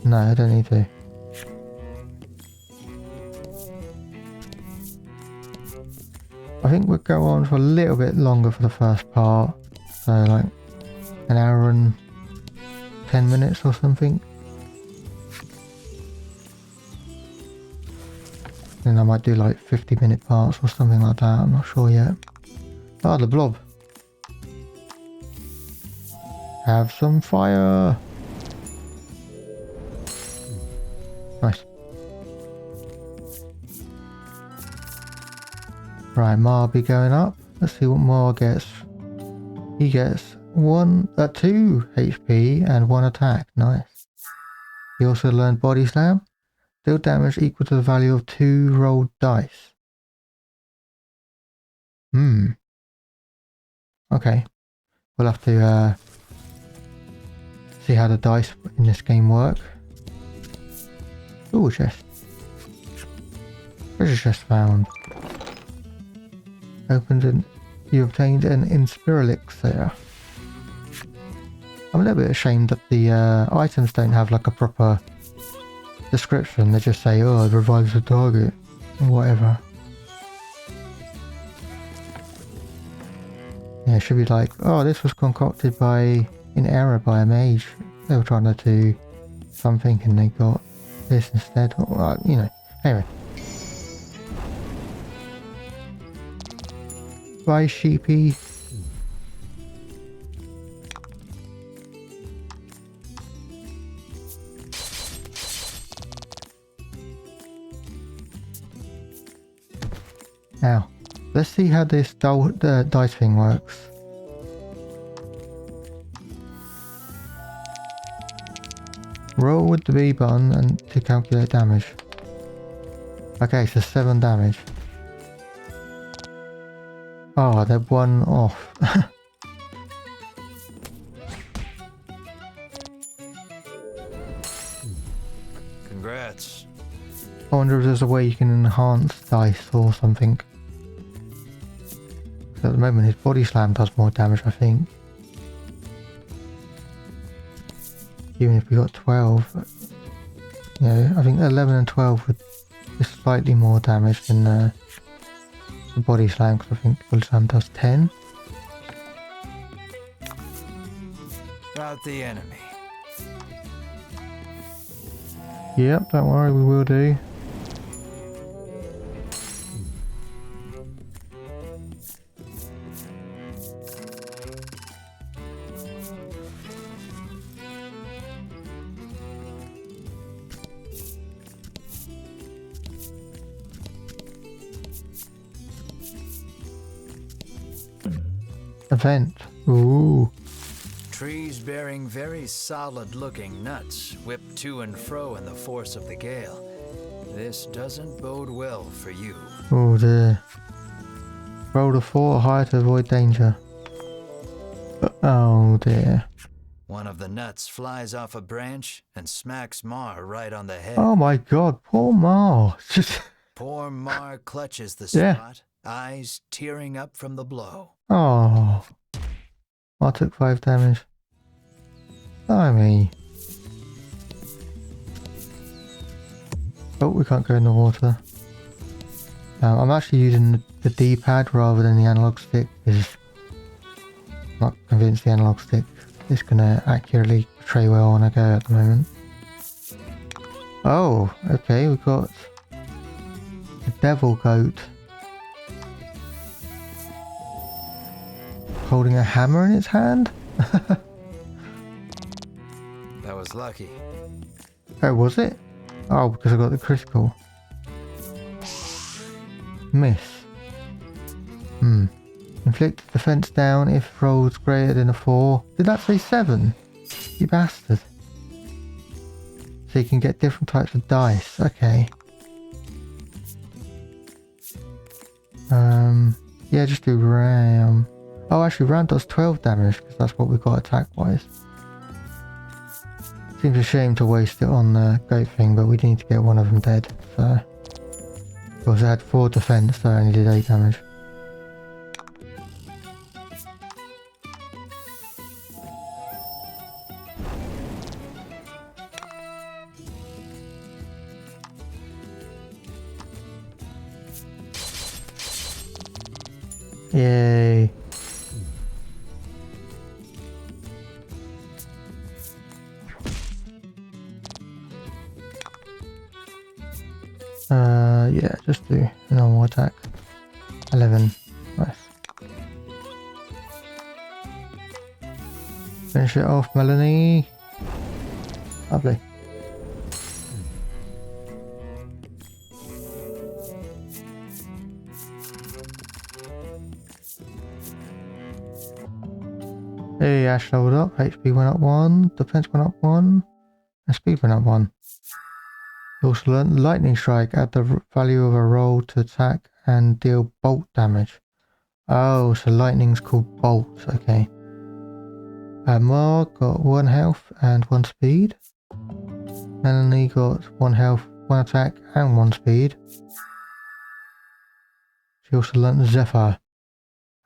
No, I don't need to. I think we'll go on for a little bit longer for the first part. So like an hour and 10 minutes or something. Then I might do like 50-minute parts or something like that. I'm not sure yet. Ah, the blob. Have some fire. Nice. Right, Ma will be going up. Let's see what Ma gets. He gets 2 HP and 1 attack. Nice. He also learned Body Slam. Deal damage equal to the value of 2 rolled dice. Okay. We'll have to see how the dice in this game work. Ooh, chest. Treasure chest found. You obtained an Inspirelixir. I'm a little bit ashamed that the items don't have like a proper description. They just say, oh, it revives the target or whatever. Yeah, it should be like, oh, this was concocted in error by a mage. They were trying to do something and they got this instead, or, you know. Anyway. Bye, sheepy. Now, let's see how this dice thing works. Roll with the B button and to calculate damage. Okay, so 7 damage. Oh, they're 1 off. Congrats. I wonder if there's a way you can enhance dice or something. So at the moment his Body Slam does more damage, I think. Even if we got 12. Yeah, I think 11 and 12 would be slightly more damage than the Body Slam, because I think Body Slam does 10. Rout the enemy. Yep, don't worry, we will do. Event. Ooh. Trees bearing very solid-looking nuts whip to and fro in the force of the gale. This doesn't bode well for you. Oh dear. Roll a 4 high to avoid danger. Oh dear. One of the nuts flies off a branch and smacks Mar right on the head. Oh my god, poor Mar. Poor Mar clutches the Yeah. spot, eyes tearing up from the blow. Oh. I took 5 damage. Blimey. Oh, we can't go in the water. I'm actually using the D-pad rather than the analog stick because I'm not convinced the analog stick is going to accurately portray where I want to go at the moment. Oh, okay, we've got a devil goat holding a hammer in its hand? That was lucky. Oh, was it? Oh, because I got the critical. Miss. Inflict defense down if rolls greater than a 4. Did that say 7? You bastard. So you can get different types of dice. Okay. Yeah, just do ram. Oh, actually, ram does 12 damage because that's what we got attack-wise. Seems a shame to waste it on the goat thing, but we need to get one of them dead. So, of course, it had 4 defense, so I only did 8 damage. Yay. Yeah, just do a normal attack. 11. Nice. Finish it off, Melanie. Lovely. Hey, Ash leveled up. HP went up 1. Defense went up 1. And speed went up 1. You also learned Lightning Strike. Add the value of a roll to attack and deal bolt damage. Oh, so lightning's called bolts. Okay. Mark got 1 health and 1 speed. Melanie got 1 health, 1 attack and 1 speed. She also learnt Zephyr.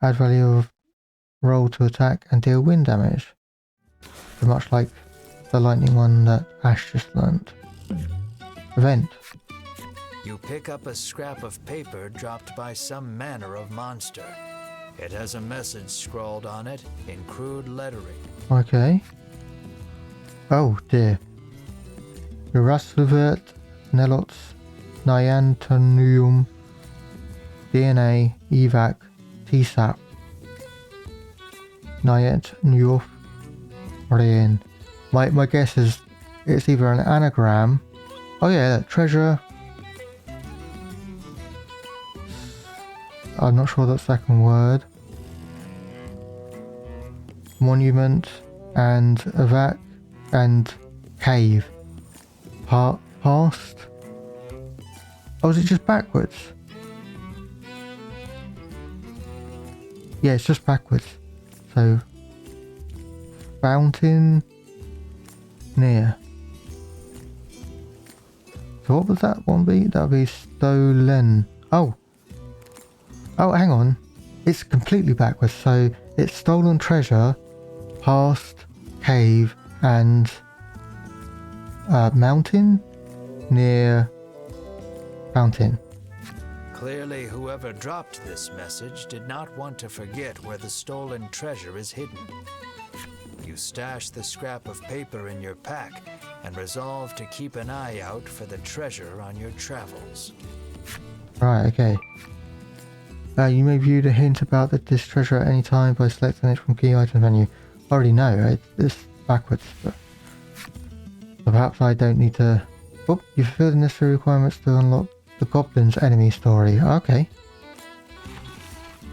Add value of roll to attack and deal wind damage. So much like the lightning one that Ash just learnt. Event. You pick up a scrap of paper dropped by some manner of monster. It has a message scrawled on it in crude lettering. Okay. Oh dear. Urasuvert Nelots Nyantonium DNA Evac TSAP Nyant Newf Rain. My guess is it's either an anagram. Oh yeah, treasure. I'm not sure that second word. Monument and evac and cave. Past. Oh, is it just backwards? Yeah, it's just backwards. So, fountain near. So what would that one be? That would be stolen. Oh. Oh, hang on. It's completely backwards. So it's stolen treasure, past, cave, and mountain near fountain. Clearly, whoever dropped this message did not want to forget where the stolen treasure is hidden. You stash the scrap of paper in your pack and resolve to keep an eye out for the treasure on your travels. Right, okay. You may view the hint about this treasure at any time by selecting it from key item menu. I already know, right? It's backwards, but perhaps I don't need to... Oh, you fulfilled the necessary requirements to unlock the Goblin's enemy story. Okay.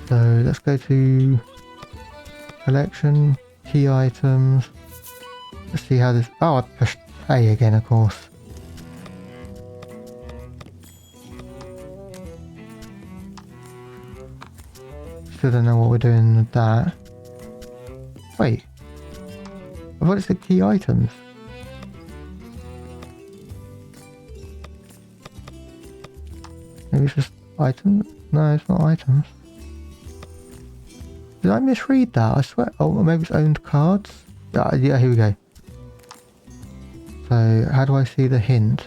So let's go to collection, key items. Let's see how this... Oh, I pushed A again, of course. Still don't know what we're doing with that. Wait. I thought it said key items. Maybe it's just items? No, it's not items. Did I misread that? I swear. Oh, maybe it's owned cards? Yeah, here we go. So, how do I see the hint?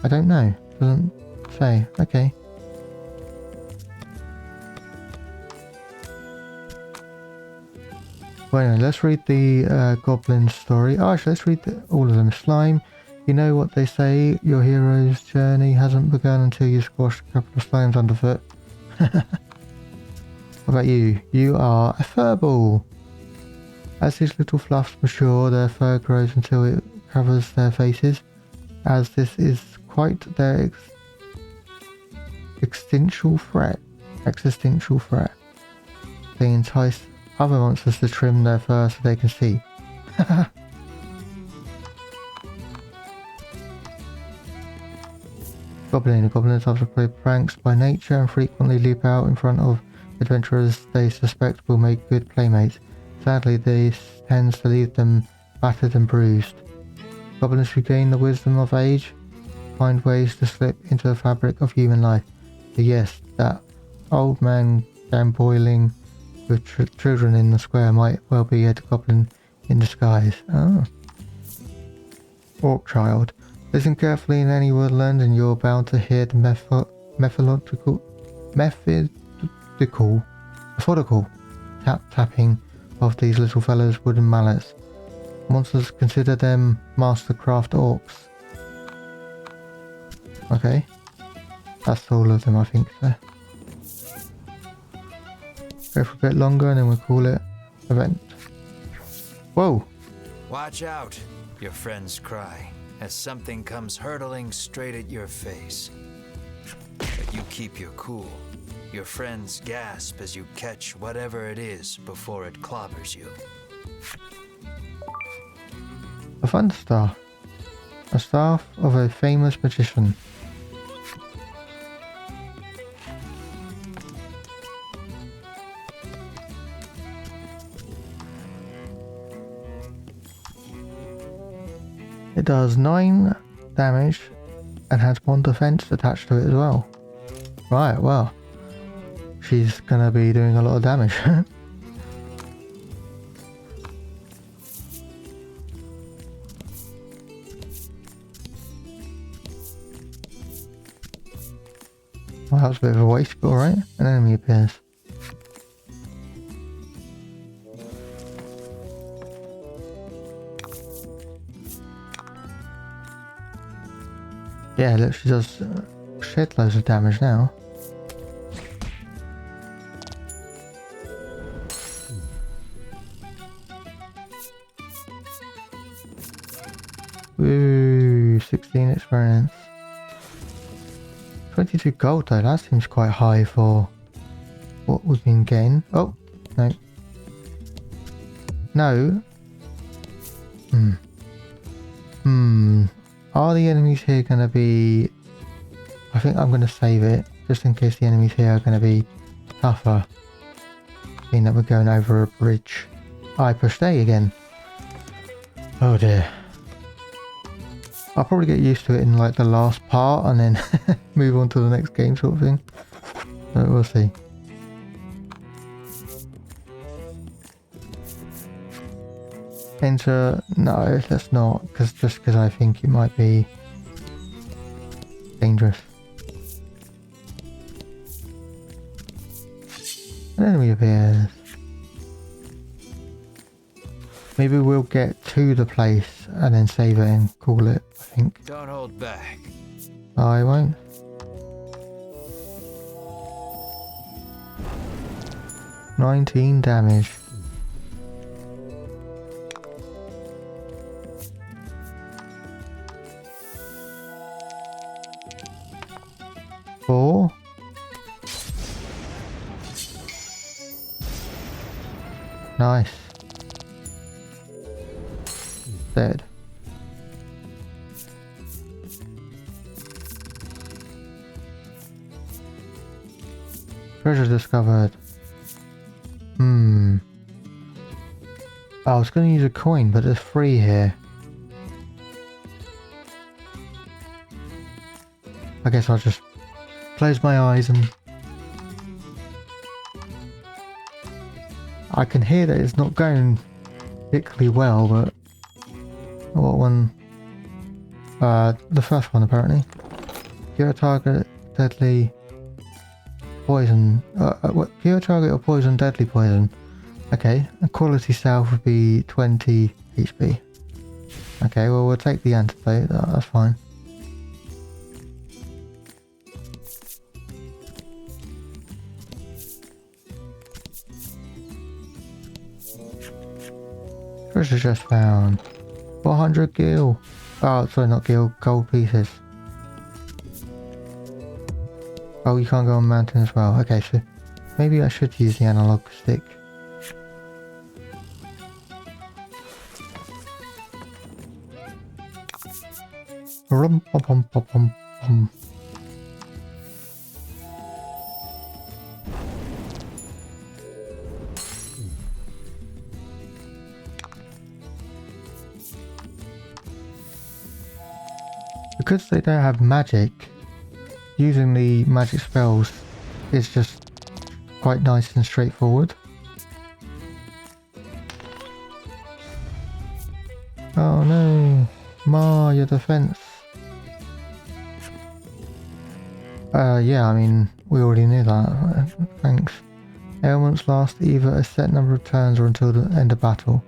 I don't know. Doesn't say. Okay. Well, anyway, let's read the goblin story. Oh, actually, let's read all of them. Slime. You know what they say, your hero's journey hasn't begun until you squashed a couple of slimes underfoot. What about you? You are a furball. As these little fluffs mature, their fur grows until it covers their faces. As this is quite their existential threat. They entice other monsters to trim their fur so they can see. Goblins love to play pranks by nature and frequently leap out in front of adventurers they suspect will make good playmates. Sadly, this tends to leave them battered and bruised. Goblins who gain the wisdom of age find ways to slip into the fabric of human life. So yes, that old man gamboiling with children in the square might well be a goblin in disguise. Oh. Orc child. Listen carefully in any woodland and you're bound to hear the methodical tapping of these little fellas' wooden mallets. Monsters consider them mastercraft orcs. Okay. That's all of them, I think, so. Go for a bit longer and then we'll call it event. Whoa! Watch out, your friends cry, as something comes hurtling straight at your face. But you keep your cool. Your friends gasp as you catch whatever it is before it clobbers you. A thunderstar. A staff of a famous magician. It does 9 damage and has 1 defense attached to it as well. Right, well, she's gonna be doing a lot of damage. Well, that was a bit of a waste, but alright. An enemy appears. Yeah, look, she does shed loads of damage now. Ooh, 16 experience. 22 gold though, that seems quite high for what we've been getting. Oh, no. No. Are the enemies here going to be... I think I'm going to save it, just in case the enemies here are going to be tougher. Being that we're going over a bridge. I pushed A again. Oh dear. I'll probably get used to it in like the last part and then move on to the next game sort of thing. But we'll see. Enter... No, let's not. Just because I think it might be dangerous. An enemy appears. Maybe we'll get to the place and then save it and call it, I think. Don't hold back. I won't. $19 damage. Four. Nice. Dead. Treasure discovered. I was going to use a coin, but there's 3 here. I guess I'll just close my eyes and... I can hear that it's not going particularly well, but... What one? The first one apparently. Cure a target, deadly poison. Cure a target or poison, deadly poison. Okay, a quality salve would be 20 HP. Okay, well we'll take the antidote, that's fine. Treasure chest found. 400 gil. Oh, sorry, not gil, gold pieces. Oh, you can't go on mountain as well. Okay, so maybe I should use the analog stick. Rum pom pom pom pom pom. Because they don't have magic, using the magic spells is just quite nice and straightforward. Oh no, Ma, your defense. Yeah, I mean, we already knew that. Thanks. Ailments last either a set number of turns or until the end of battle.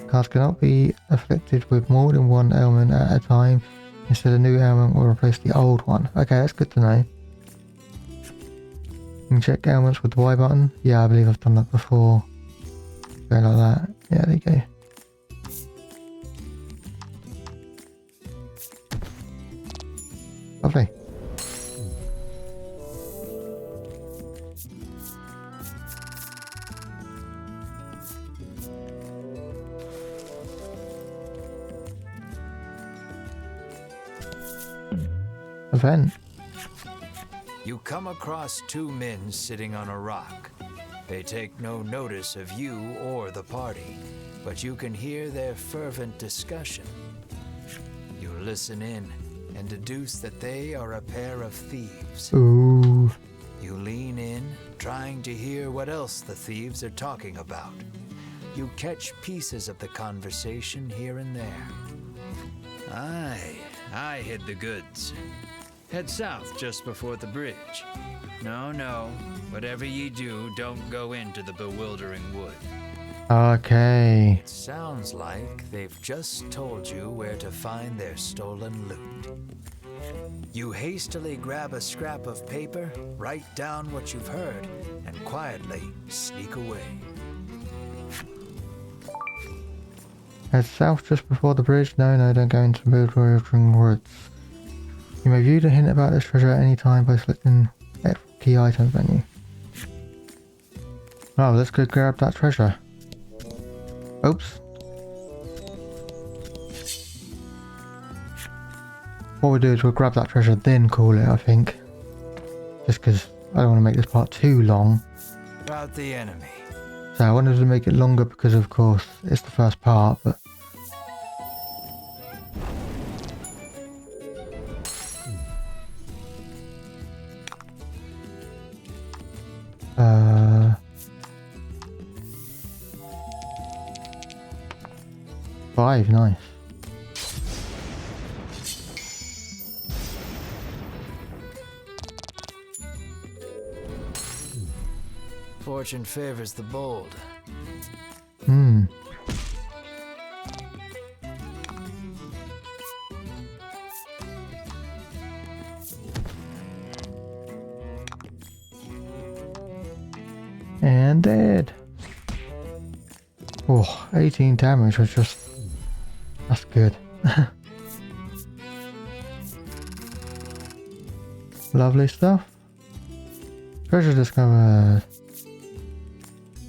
Cards cannot be afflicted with more than one ailment at a time. Instead, a new ailment will replace the old one. Okay, that's good to know. You can check ailments with the Y button. Yeah, I believe I've done that before. Go like that. Yeah, there you go. Lovely. Event. You come across two men sitting on a rock. They take no notice of you or the party, but you can hear their fervent discussion. You listen in and deduce that they are a pair of thieves. Ooh. You lean in, trying to hear what else the thieves are talking about. You catch pieces of the conversation here and there. I hid the goods. Head south just before the bridge. No, whatever ye do, don't go into the bewildering wood. Okay. It sounds like they've just told you where to find their stolen loot. You hastily grab a scrap of paper, write down what you've heard, and quietly sneak away. Head south just before the bridge. No, don't go into the bewildering woods. You may view the hint about this treasure at any time by selecting key items menu. Oh, let's go grab that treasure. Oops. What we'll do is we'll grab that treasure, then call it, I think. Just because I don't want to make this part too long. About the enemy. So I wanted to make it longer because, of course, it's the first part, but... Five, nice. Fortune favors the bold. Hmm. And dead. Oh, 18 damage was just... That's good. Lovely stuff. Treasure discovered.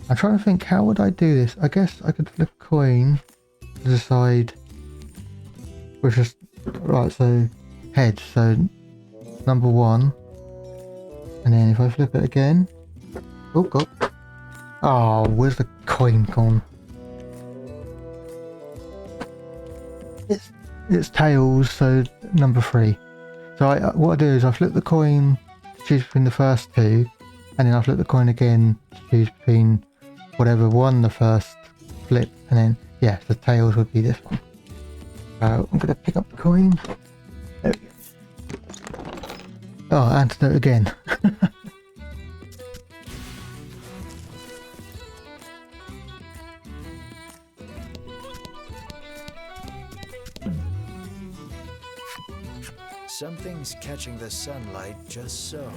I'm trying to think, how would I do this? I guess I could flip a coin to decide which is... Right, so head, so number one. And then if I flip it again... Oh, God. Oh, where's the coin gone? It's tails, so number 3. So what I do is I flip the coin to choose between the first two, and then I flip the coin again to choose between whatever won the first flip, and then, yeah, the tails would be this one. I'm going to pick up the coin. There we go. Oh, antidote again. Something's catching the sunlight just so.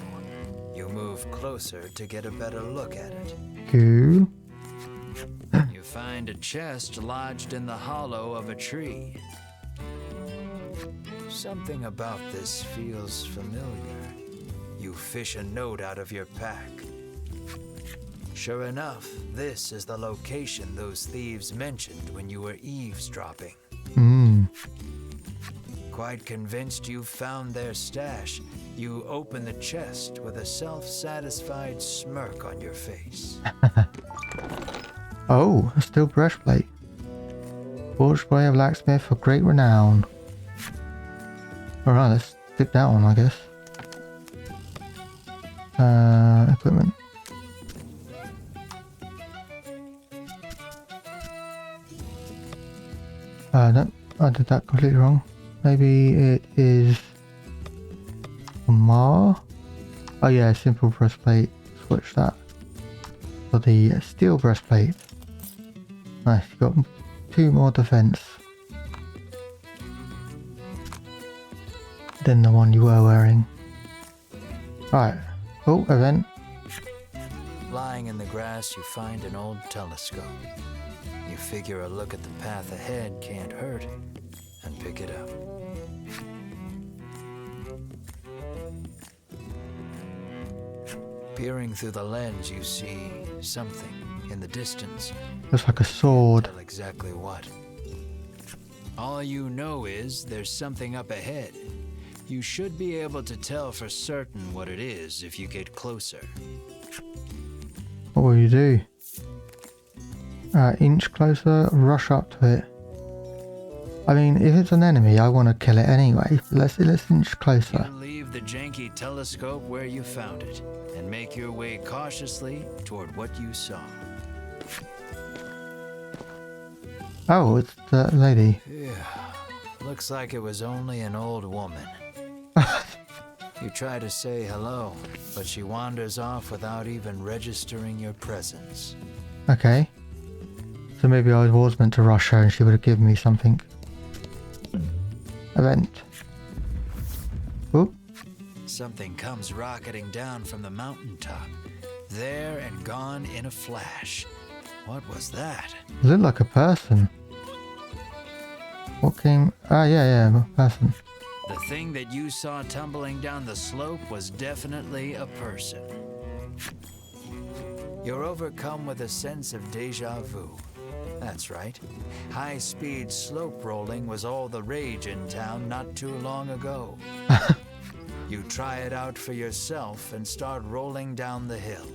You move closer to get a better look at it. Cool. You find a chest lodged in the hollow of a tree. Something about this feels familiar. You fish a note out of your pack. Sure enough, this is the location those thieves mentioned when you were eavesdropping. Hmm. Quite convinced you've found their stash, you open the chest with a self-satisfied smirk on your face. Oh, a steel breastplate. Forged by a blacksmith of great renown. Alright, let's stick that on, I guess. Equipment. No, I did that completely wrong. Maybe it is Ma? Oh yeah, simple breastplate. Switch that for the steel breastplate. Nice, you got 2 more defense than the one you were wearing. Right. Oh, event. Lying in the grass, you find an old telescope. You figure a look at the path ahead can't hurt, and pick it up. Peering through the lens, you see something in the distance. Looks like a sword. Tell exactly what. All you know is there's something up ahead. You should be able to tell for certain what it is if you get closer. What will you do? Inch closer, rush up to it. I mean, if it's an enemy, I want to kill it anyway. Let's inch closer. You leave the janky telescope where you found it, and make your way cautiously toward what you saw. Oh, it's the lady. Yeah, looks like it was only an old woman. You try to say hello, but she wanders off without even registering your presence. Okay. So maybe I was meant to rush her and she would have given me something. Event. Oop. Something comes rocketing down from the mountaintop. There and gone in a flash. What was that? It looked like a person. What came? Ah, yeah, a person. The thing that you saw tumbling down the slope was definitely a person. You're overcome with a sense of déjà vu. That's right. High-speed slope rolling was all the rage in town not too long ago. You try it out for yourself and start rolling down the hill.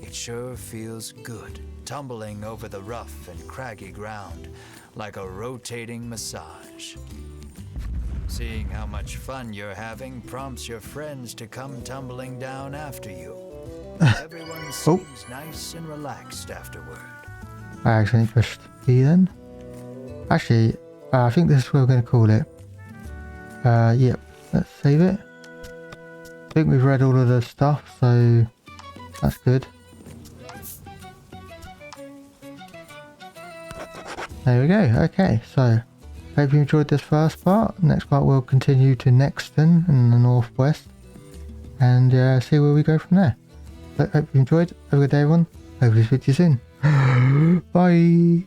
It sure feels good, tumbling over the rough and craggy ground, like a rotating massage. Seeing how much fun you're having prompts your friends to come tumbling down after you. Everyone seems nice and relaxed afterward. I accidentally pushed B then. Actually, I think this is what we're going to call it. Yep, let's save it. I think we've read all of the stuff, so that's good. There we go. Okay, so hope you enjoyed this first part. Next part we'll continue to Nexton in the northwest and see where we go from there. So, hope you enjoyed. Have a good day everyone. Hopefully speak to you soon. Bye.